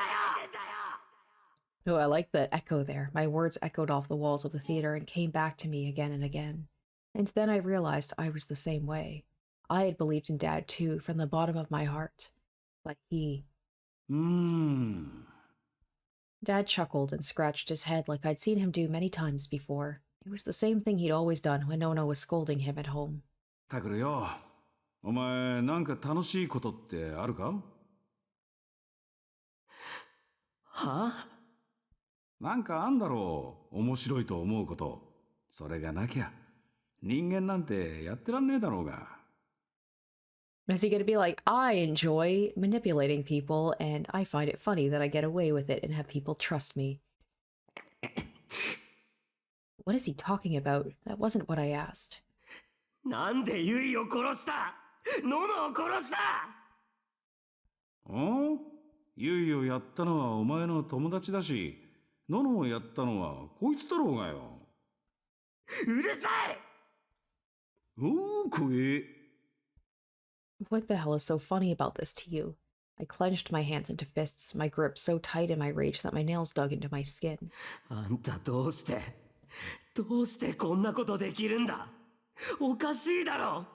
Oh, I like the echo there. My words echoed off the walls of the theater and came back to me again and again. And then I realized I was the same way. I had believed in Dad too, from the bottom of my heart. But he... Dad chuckled and scratched his head like I'd seen him do many times before. It was the same thing he'd always done when Nono was scolding him at home. タクルよ、お前なんか楽しいことってあるか？は？なんかあんだろう、面白いと思うこと。それがなきゃ、人間なんてやってらんねえだろうが。Is he going to be like, I enjoy manipulating people and I find it funny that I get away with it and have people trust me? What is he talking about? That wasn't what I asked. なんでユイを殺した？ノノを殺した？ん？ユイをやったのはお前の友達だし、ノノをやったのはこいつだろうがよ。うるさい！おお、怖え。What the hell is so funny about this to you? I clenched my hands into fists, my grip so tight in my rage that my nails dug into my skin. あんたどうしてこんなことできるんだ？おかしいだろ。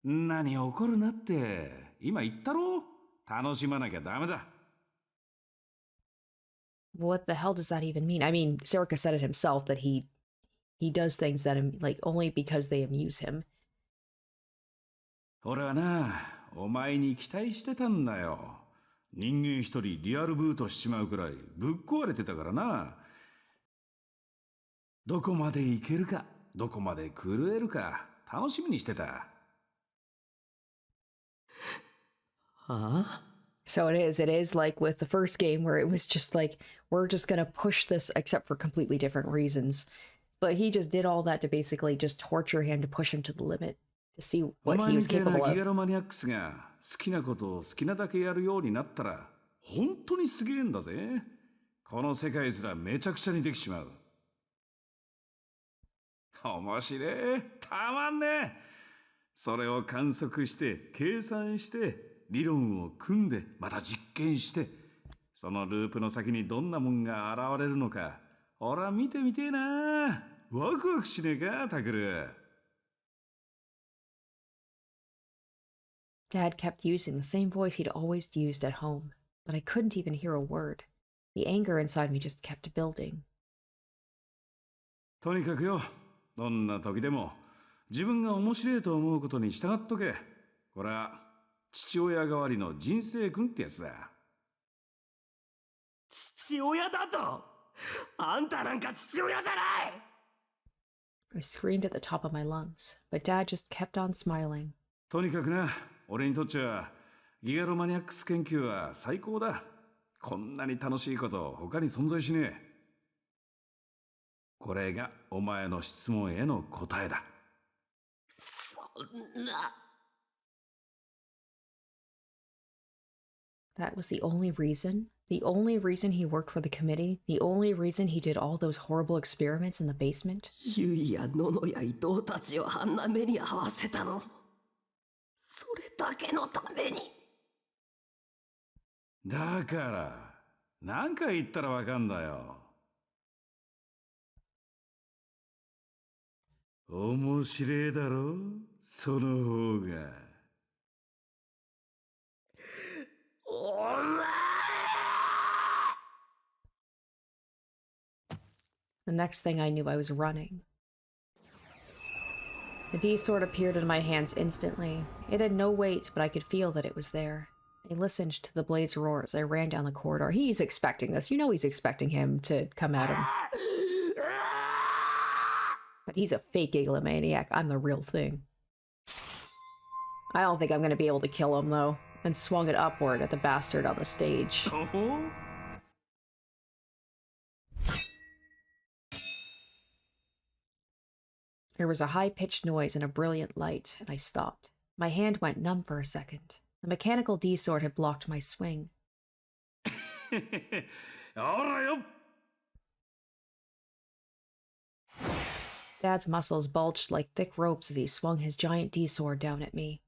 何怒るなって。今言ったろ？楽しまなきゃダメだ。What the hell does that even mean? I mean, Serica said it himself that he does things that like only because they amuse him. 俺はな、お前に期待してたんだよ。人間一人リアルブートしちまうくらいぶっ壊れてたからな。どこまでいけるか、どこまで震えるか、楽しみにしてた。So it is like with the first game where it was just like, we're just gonna push this except for completely different reasons. So he just did all that to basically just torture him, to push him to the limit, to see what he was capable ギガ of. ロマニアックスが好きなことを好きなだけやるようになったら本当にすげえんだぜ。この世界すらめちゃくちゃにできちまう。面白い。たまんねえ。それを観測して計算して理論を組んでまた実験して、そのループの先にどんなもんが現れるのか、俺は見てみてえな。ワクワクしねえか、タクル。Dad kept using the same voice he'd always used at home, but I couldn't even hear a word. The anger inside me just kept building. とにかくよ、どんな時でも自分が面白いと思うことに従っとけ。これは父親代わりの人生訓ってやつだ。父親だと？あんたなんか父親じゃない！ I screamed at the top of my lungs, but Dad just kept on smiling. とにかくな、俺にとっちゃギガロマニアックス研究は最高だ。こんなに楽しいこと他に存在しねえ。これがお前の質問への答えだ。そんな。That was the only reason? The only reason he worked for the committee? The only reason he did all those horrible experiments in the basement? ユイやノノや伊藤たちをあんな目に遭わせたの。それだけのために。だから、何回言ったらわかんだよ。面白いだろ、その方が。お前！ The next thing I knew, I was running. The D-sword appeared in my hands instantly. It had no weight, but I could feel that it was there. I listened to the blade's roar as I ran down the corridor. He's expecting this. You know he's expecting him to come at him. But he's a fake egomaniac. I'm the real thing. I don't think I'm going to be able to kill him, though. And swung it upward at the bastard on the stage. There was a high-pitched noise and a brilliant light, and I stopped. My hand went numb for a second. The mechanical D-sword had blocked my swing. Dad's muscles bulged like thick ropes as he swung his giant D-sword down at me.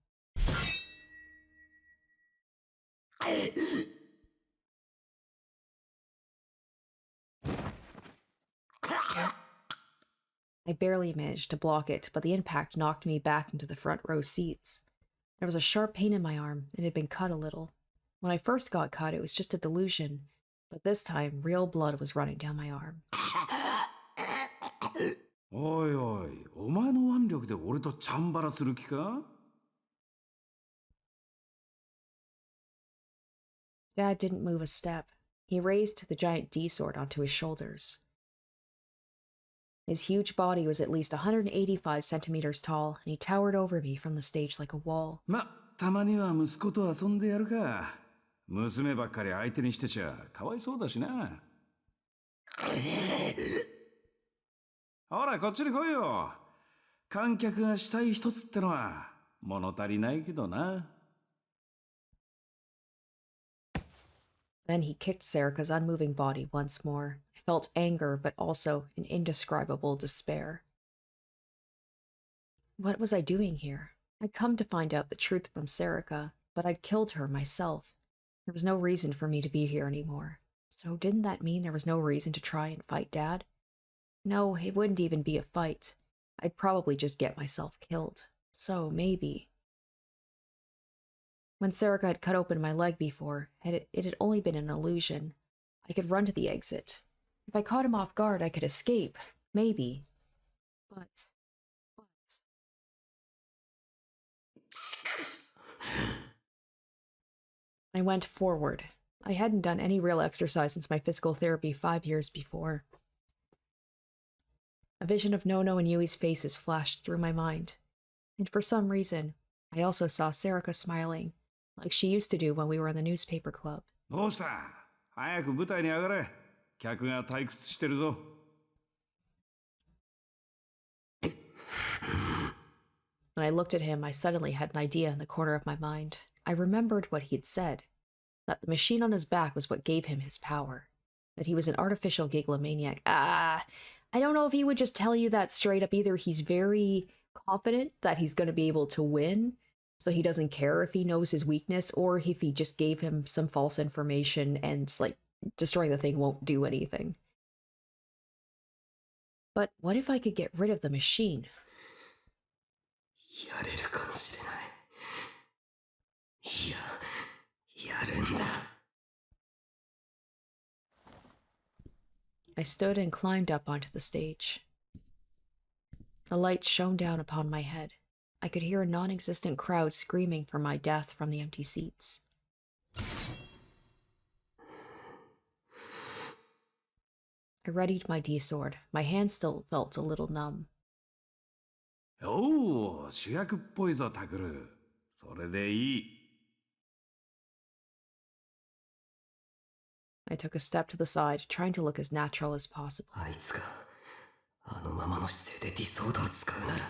I barely managed to block it, but the impact knocked me back into the front row seats. There was a sharp pain in my arm. It had been cut a little. When I first got cut, it was just a delusion, but this time, real blood was running down my arm. おいおい、お前の腕力で俺とチャンバラする気か？ Dad didn't move a step. He raised the giant D-sword onto his shoulders. His huge body was at least 185 centimeters tall, and he towered over me from the stage like a wall. たまには息子と遊んでやるか。娘ばっかり相手にしてちゃかわいそうだしな。ほら、こっちに来いよ。観客がしたい一つってのは物足りないけどな。Then he kicked Serica's unmoving body once more. I felt anger, but also an indescribable despair. What was I doing here? I'd come to find out the truth from Serica, but I'd killed her myself. There was no reason for me to be here anymore. So didn't that mean there was no reason to try and fight Dad? No, it wouldn't even be a fight. I'd probably just get myself killed. So maybe... When Serica had cut open my leg before, it had only been an illusion. I could run to the exit. If I caught him off guard, I could escape. Maybe. But... I went forward. I hadn't done any real exercise since my physical therapy 5 years before. A vision of Nono and Yui's faces flashed through my mind. And for some reason, I also saw Serica smiling, like she used to do when we were in the newspaper club. どうした？早く舞台に上がれ。客が退屈してるぞ。When I looked at him, I suddenly had an idea in the corner of my mind. I remembered what he'd said, that the machine on his back was what gave him his power, that he was an artificial gigalomaniac. I don't know if he would just tell you that straight up. Either he's very confident that he's going to be able to win, so he doesn't care if he knows his weakness, or if he just gave him some false information and, like, destroying the thing won't do anything. But what if I could get rid of the machine? やれるかもしれない。いや、やるんだ。I stood and climbed up onto the stage. The lights shone down upon my head. I could hear a non-existent crowd screaming for my death from the empty seats. I readied my D-sword. My hand still felt a little numb. おお、主役っぽいぞ、タクル。それでいい。I took a step to the side, trying to look as natural as possible. あいつがあのままの姿勢でディソードを使うなら。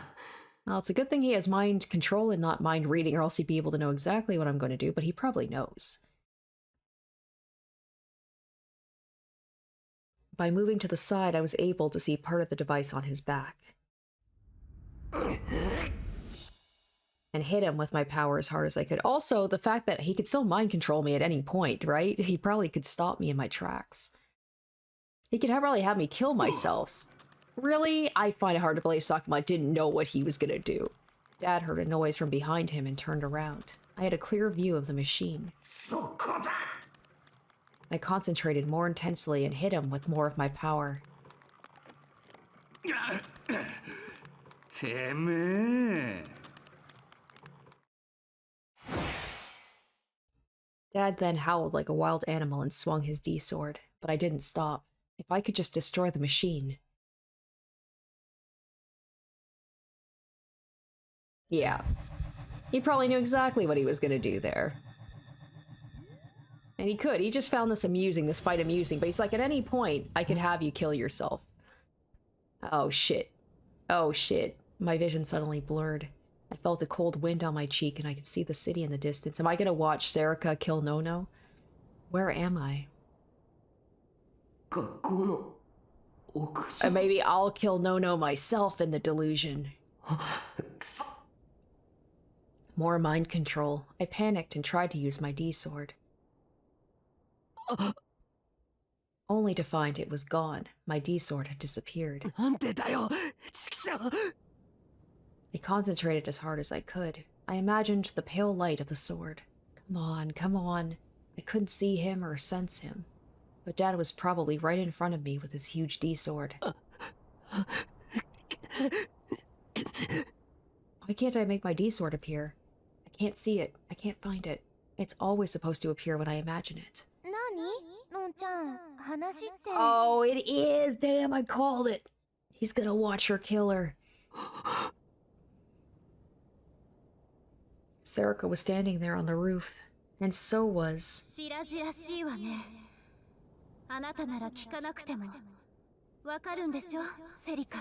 Well, it's a good thing he has mind control and not mind reading, or else he'd be able to know exactly what I'm going to do, but he probably knows. By moving to the side, I was able to see part of the device on his back. And hit him with my power as hard as I could. Also, the fact that he could still mind control me at any point, right? He probably could stop me in my tracks. He could probably have me kill myself. Really? I find it hard to believe Sakuma didn't know what he was gonna do. Dad heard a noise from behind him and turned around. I had a clear view of the machine. I concentrated more intensely and hit him with more of my power. てめえ。 Dad then howled like a wild animal and swung his D-sword, but I didn't stop. If I could just destroy the machine. Yeah. He probably knew exactly what he was gonna do there. And he could. He just found this amusing, this fight amusing, but he's like, at any point, I could have you kill yourself. Oh shit. Oh shit. My vision suddenly blurred. I felt a cold wind on my cheek and I could see the city in the distance. Am I gonna watch Serica kill Nono? Where am I? Maybe I'll kill Nono myself in the delusion. More mind control. I panicked and tried to use my D-sword. Only to find it was gone. My D-sword had disappeared. I concentrated as hard as I could. I imagined the pale light of the sword. Come on, come on. I couldn't see him or sense him. But Dad was probably right in front of me with his huge D-sword. Why can't I make my D-sword appear? I can't see it. I can't find it. It's always supposed to appear when I imagine it. 何飲んンちゃん、話って。Oh, it is! Damn, I called it! He's gonna watch her kill her. Sarika was standing there on the roof, and so was... 白々しいわね。あなたなら聞かなくてもわかるんでしょ、セリカ。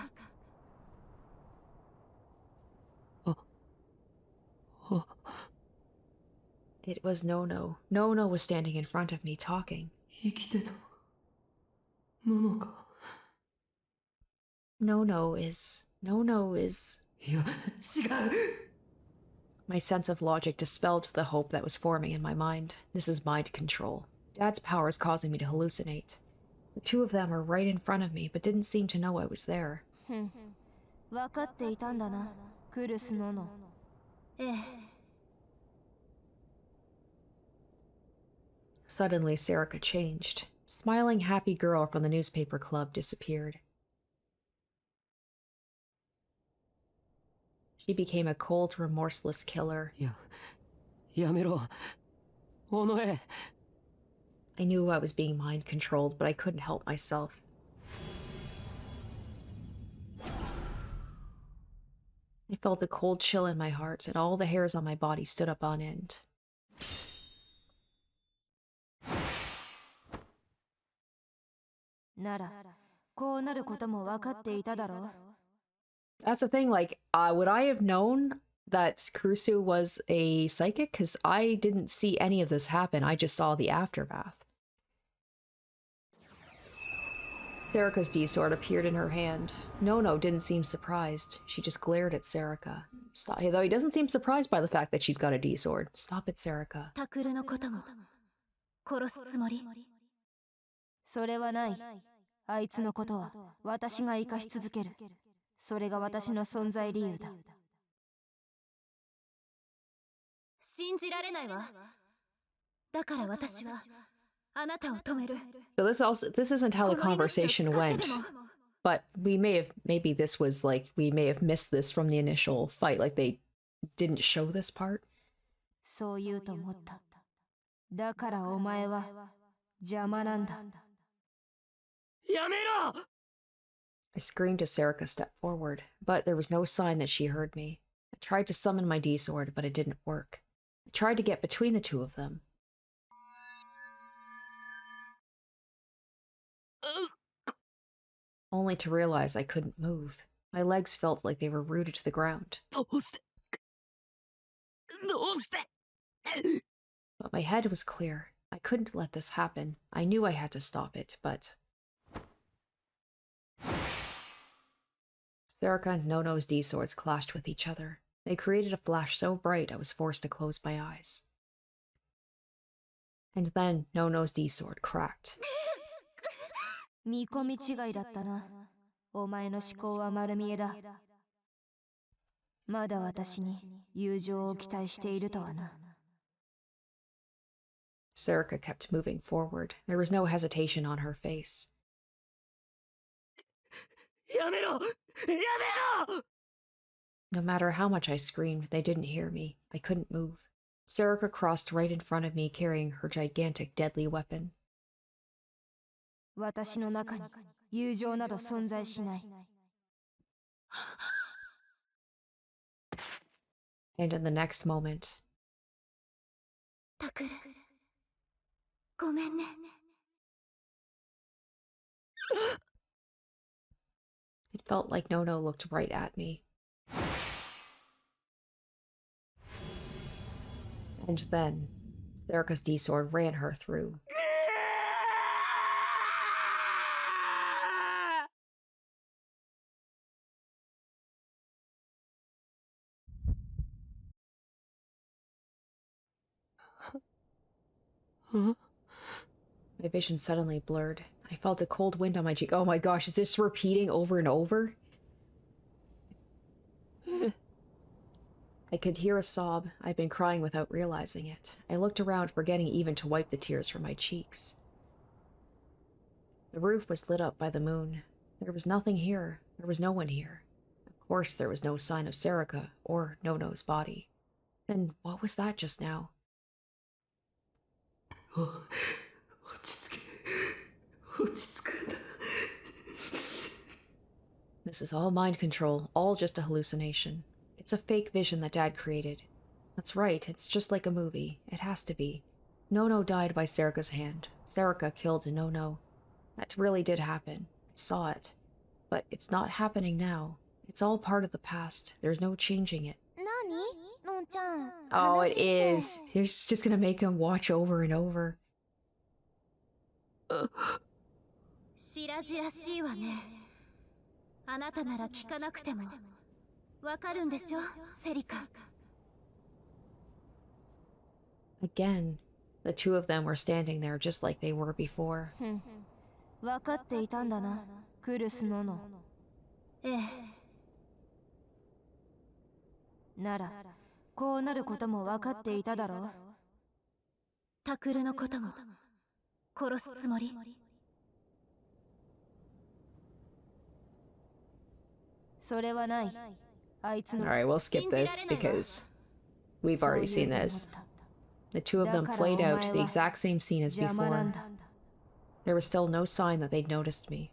It was Nono. Nono was standing in front of me, talking. 生きてたののか。 Nono is... いや、違う。 My sense of logic dispelled the hope that was forming in my mind. This is mind control. Dad's power is causing me to hallucinate. The two of them were right in front of me, but didn't seem to know I was there. 分かっていたんだな、クルスノノ。ええ。 Suddenly, Sarika changed. Smiling, happy girl from the newspaper club disappeared. She became a cold, remorseless killer. やめろ。おのえ。 I knew I was being mind controlled, but I couldn't help myself. I felt a cold chill in my heart, and all the hairs on my body stood up on end. なら、こうなることも分かっていただろう。 That's the thing, like, would I have known that Kurusu was a psychic? Because I didn't see any of this happen, I just saw the aftermath. Sarika's D-sword appeared in her hand. Nono didn't seem surprised. She just glared at Sarika. Stop, though he doesn't seem surprised by the fact that she's got a D-sword. Stop it, Sarika. タクルのことも殺すつもり。それはない。あいつのことは私が生かし続ける。それが私の存在理由だ。信じられないわ。だから私はあなたを止める。 So this isn't how the conversation went. But maybe this was like, we may have missed this from the initial fight. Like they didn't show this part. そう言うと思った。だからお前は邪魔なんだ。やめろ! I screamed as Sarika stepped forward, but there was no sign that she heard me. I tried to summon my D-sword, but it didn't work. I tried to get between the two of them. Only to realize I couldn't move. My legs felt like they were rooted to the ground. どうして? But my head was clear. I couldn't let this happen. I knew I had to stop it, but... Sarika and Nono's D-swords clashed with each other. They created a flash so bright I was forced to close my eyes. And then Nono's D-sword cracked. 見込み違いだったな。お前の思考は丸見えだ。まだ私に友情を期待しているとはな。Sarika kept moving forward. There was no hesitation on her face. やめろ! やめろ! No matter how much I screamed, they didn't hear me. I couldn't move. Sarika crossed right in front of me, carrying her gigantic, deadly weapon. 私の中に友情など存在しない。And in the next moment... タクル、ごめんね。It felt like Nono looked right at me. And then, Sarika's D-sword ran her through. Huh? My vision suddenly blurred. I felt a cold wind on my cheek. Oh my gosh, is this repeating over and over? I could hear a sob. I'd been crying without realizing it. I looked around, forgetting even to wipe the tears from my cheeks. The roof was lit up by the moon. There was nothing here. There was no one here. Of course, there was no sign of Sarika or Nono's body. Then what was that just now? 落ち着け。This is all mind control, all just a hallucination. It's a fake vision that Dad created. That's right, it's just like a movie. It has to be. Nono died by Serika's hand. Serika killed Nono. That really did happen. I saw it. But it's not happening now. It's all part of the past. There's no changing it. Oh, it is. They're just gonna make him watch over and over. 白々しいわね。あなたなら聞かなくてもわかるんでしょ、セリカ。Again, the two of them were standing there just like they were before. 分かっていたんだな、クルスノノ。ええ。なら、こうなることも分かっていただろう。タクルのことも殺すつもり。それはない。あいつの。 Alright, we'll skip this because we've already seen this. The two of them played out the exact same scene as before. There was still no sign that they'd noticed me.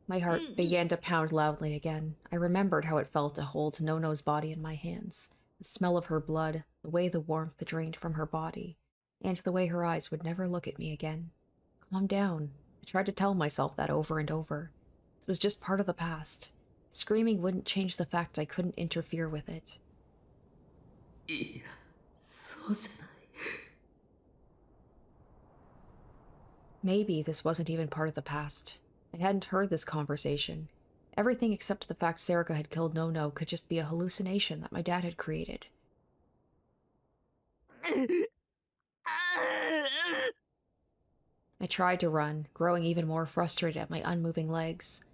My heart began to pound loudly again. I remembered how it felt to hold Nono's body in my hands. The smell of her blood, the way the warmth drained from her body, and the way her eyes would never look at me again. Calm down. I tried to tell myself that over and over. This was just part of the past. Screaming wouldn't change the fact I couldn't interfere with it. Maybe this wasn't even part of the past. I hadn't heard this conversation. Everything except the fact Serika had killed Nono could just be a hallucination that my dad had created. I tried to run, growing even more frustrated at my unmoving legs.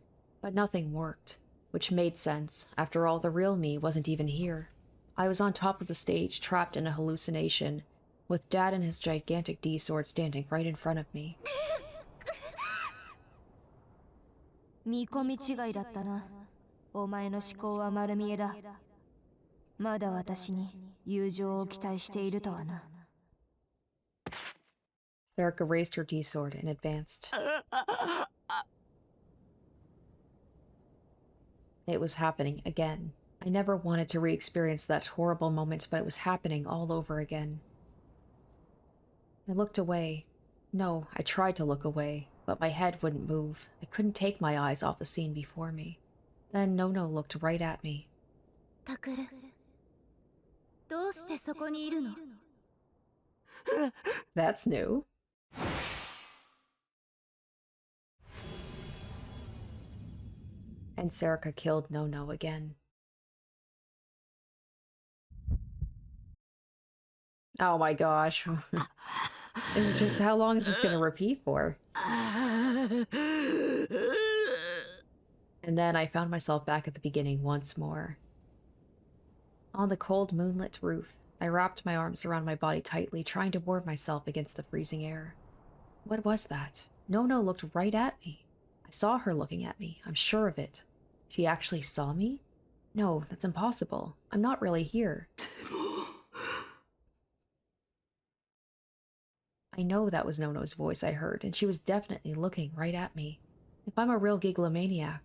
But nothing worked, which made sense. After all, the real me wasn't even here. I was on top of the stage, trapped in a hallucination, with Dad and his gigantic D-sword standing right in front of me. 見込み違いだったな。お前の思考は丸見えだ。まだ私に友情を期待しているとはな。Serika raised her D-sword and advanced. It was happening again. I never wanted to re-experience that horrible moment, but it was happening all over again. I looked away. No, I tried to look away, but my head wouldn't move. I couldn't take my eyes off the scene before me. Then Nono looked right at me. タクル、どうしてそこにいるの？ That's new. And Serika killed Nono again. Oh my gosh. This is just, how long is this going to repeat for? And then I found myself back at the beginning once more. On the cold moonlit roof, I wrapped my arms around my body tightly, trying to warm myself against the freezing air. What was that? Nono looked right at me. I saw her looking at me, I'm sure of it. She actually saw me? No, that's impossible. I'm not really here. I know that was Nono's voice I heard, and she was definitely looking right at me. If I'm a real gigalomaniac,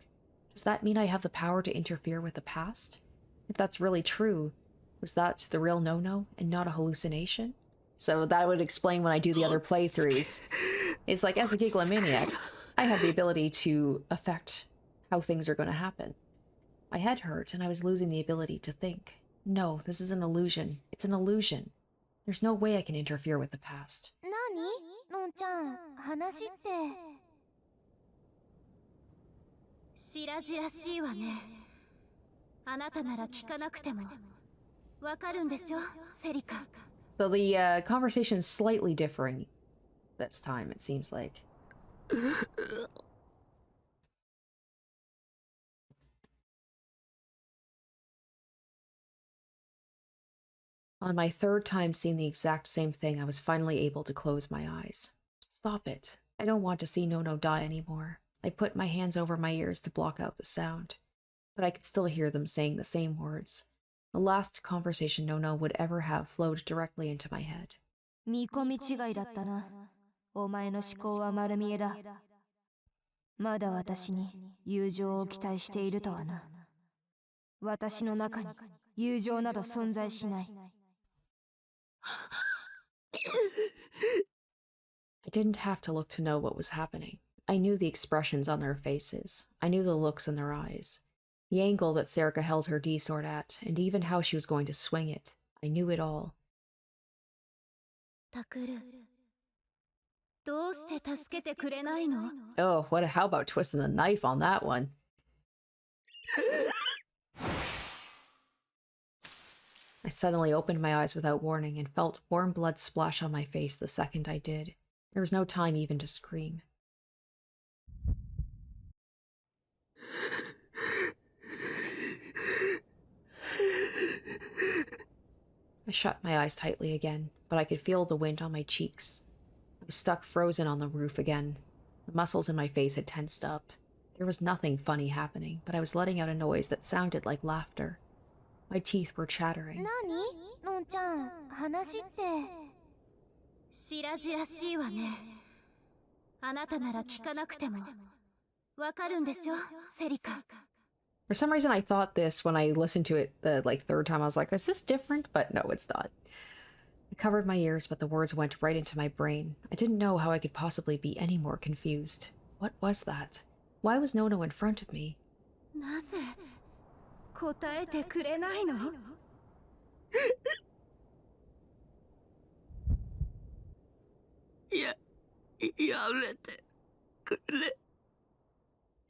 does that mean I have the power to interfere with the past? If that's really true, was that the real Nono and not a hallucination? So that would explain when I do the other playthroughs. It's like, as a gigalomaniac, I have the ability to affect how things are going to happen. My head hurt, and I was losing the ability to think. No, this is an illusion. It's an illusion. There's no way I can interfere with the past. 何？のんちゃん、話って。白々しいわね。あなたなら聞かなくてもわかるんでしょ、セリカ。 So the conversation is slightly differing this time, it seems like. On my third time seeing the exact same thing, I was finally able to close my eyes. Stop it. I don't want to see Nono die anymore. I put my hands over my ears to block out the sound, but I could still hear them saying the same words. The last conversation Nono would ever have flowed directly into my head. 見込み違いだったな。お前の思考は丸見えだ。まだ私に友情を期待しているとはな。私の中に友情など存在しない。I didn't have to look to know what was happening. I knew the expressions on their faces. I knew the looks in their eyes. The angle that Serica held her D-sword at, and even how she was going to swing it. I knew it all. タクル、どうして助けてくれないの？ Oh, how about twisting the knife on that one? I suddenly opened my eyes without warning and felt warm blood splash on my face the second I did. There was no time even to scream. I shut my eyes tightly again, but I could feel the wind on my cheeks. I was stuck frozen on the roof again. The muscles in my face had tensed up. There was nothing funny happening, but I was letting out a noise that sounded like laughter. My teeth were chattering. のんちゃん、話って。白々しいわね。あなたなら聞かなくても。わかるんでしょ、セリカ。For some reason, I thought this when I listened to it the third time. I was like, is this different? But no, it's not. I covered my ears, but the words went right into my brain. I didn't know how I could possibly be any more confused. What was that? Why was Nono in front of me? なぜ答えてくれないの？やめてくれ.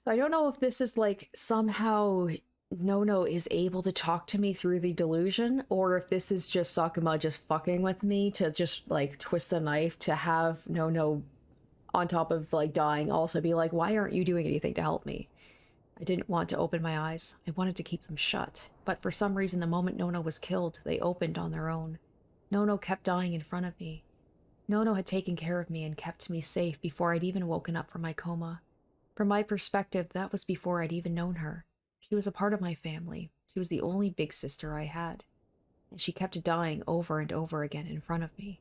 So I don't know if this is like somehow Nono is able to talk to me through the delusion, or if this is just Sakuma just fucking with me to just like twist the knife to have Nono on top of like dying also be like, why aren't you doing anything to help me? I didn't want to open my eyes. I wanted to keep them shut. But for some reason, the moment Nono was killed, they opened on their own. Nono kept dying in front of me. Nono had taken care of me and kept me safe before I'd even woken up from my coma. From my perspective, that was before I'd even known her. She was a part of my family. She was the only big sister I had. And she kept dying over and over again in front of me.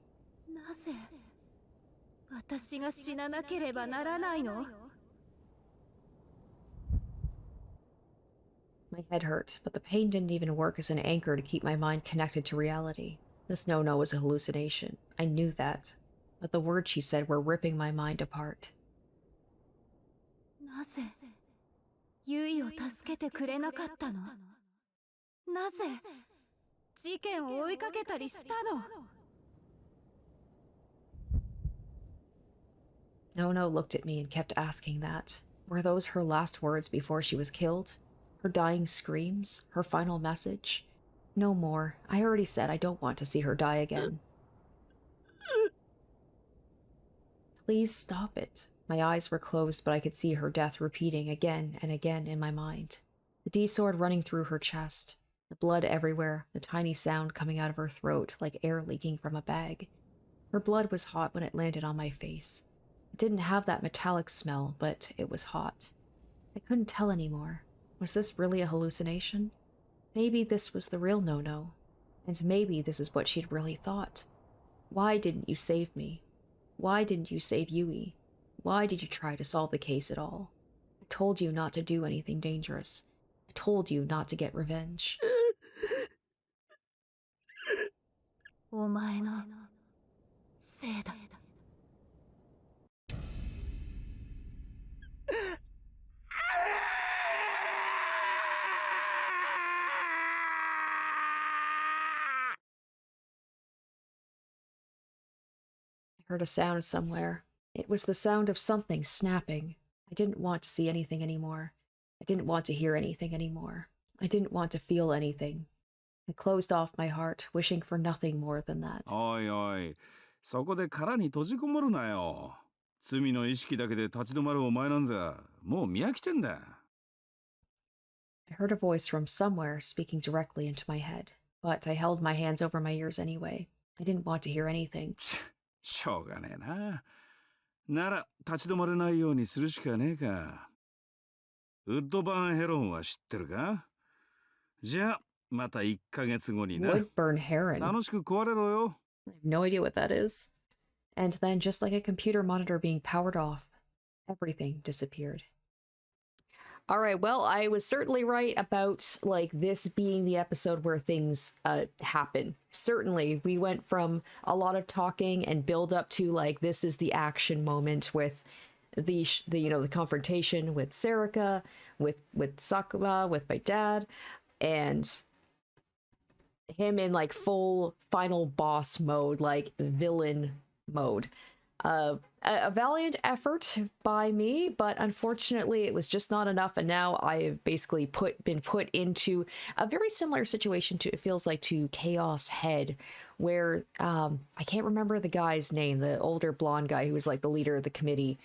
なぜ私が死ななければならないの？ My head hurt, but the pain didn't even work as an anchor to keep my mind connected to reality. This no-no was a hallucination. I knew that. But the words she said were ripping my mind apart. なぜユイを助けてくれなかったの？なぜ事件を追いかけたりしたの？ Nono looked at me and kept asking that. Were those her last words before she was killed? Her dying screams? Her final message? No more. I already said I don't want to see her die again. Please stop it. My eyes were closed, but I could see her death repeating again and again in my mind. The D-sword running through her chest. The blood everywhere, the tiny sound coming out of her throat like air leaking from a bag. Her blood was hot when it landed on my face. It didn't have that metallic smell, but it was hot. I couldn't tell anymore. Was this really a hallucination? Maybe this was the real no-no. And maybe this is what she'd really thought. Why didn't you save me? Why didn't you save Yui? Why did you try to solve the case at all? I told you not to do anything dangerous. I told you not to get revenge. お前のせいだ。I heard a sound somewhere. It was the sound of something snapping. I didn't want to see anything anymore. I didn't want to hear anything anymore. I didn't want to feel anything. I closed off my heart, wishing for nothing more than that. おいおい、そこで殻に閉じこもるなよ。罪の意識だけで立ち止まるお前なんざ、もう見飽きてんだ。I heard a voice from somewhere speaking directly into my head, but I held my hands over my ears anyway. I didn't want to hear anything. しょうがねえな。なら、立ち止まれないようにするしかねえか。ウッドバーンヘロンは知ってるか？じゃあ、また1ヶ月後にな。Woodburn Heron. 楽しく壊れろよ。I have no idea what that is. And then, just like a computer monitor being powered off, everything disappeared. All right, well, I was certainly right about like this being the episode where things happen. Certainly, we went from a lot of talking and build up to like this is the action moment with the the confrontation with Sarika, with Sakuma, with my dad, and him in like full final boss mode, like villain mode. A valiant effort by me, but unfortunately it was just not enough, and now I've basically been put into a very similar situation to, it feels like, to Chaos Head, where I can't remember the guy's name, the older blonde guy who was like the leader of the committee,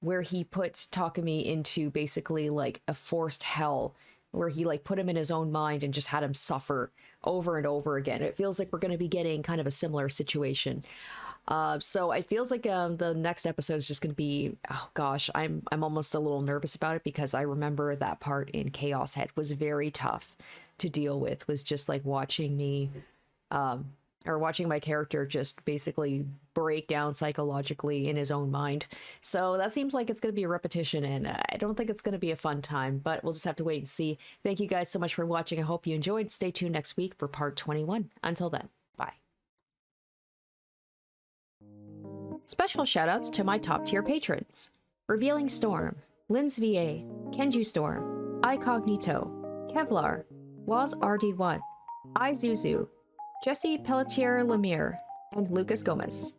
where he put Takumi into basically like a forced hell, where he like put him in his own mind and just had him suffer over and over again. It feels like we're going to be getting kind of a similar situation. So it feels like the next episode is just going to be, oh gosh, I'm almost a little nervous about it, because I remember that part in Chaos Head was very tough to deal with, was just like watching me, or watching my character just basically break down psychologically in his own mind. So that seems like it's going to be a repetition, and I don't think it's going to be a fun time, but we'll just have to wait and see. Thank you guys so much for watching. I hope you enjoyed. Stay tuned next week for part 21. Until then, bye. Special shoutouts to my top tier patrons: Revealing Storm, Linz VA, Kenju Storm, iCognito, Kevlar, Waz RD1, iZuzu, Jesse Pelletier Lemire, and Lucas Gomez.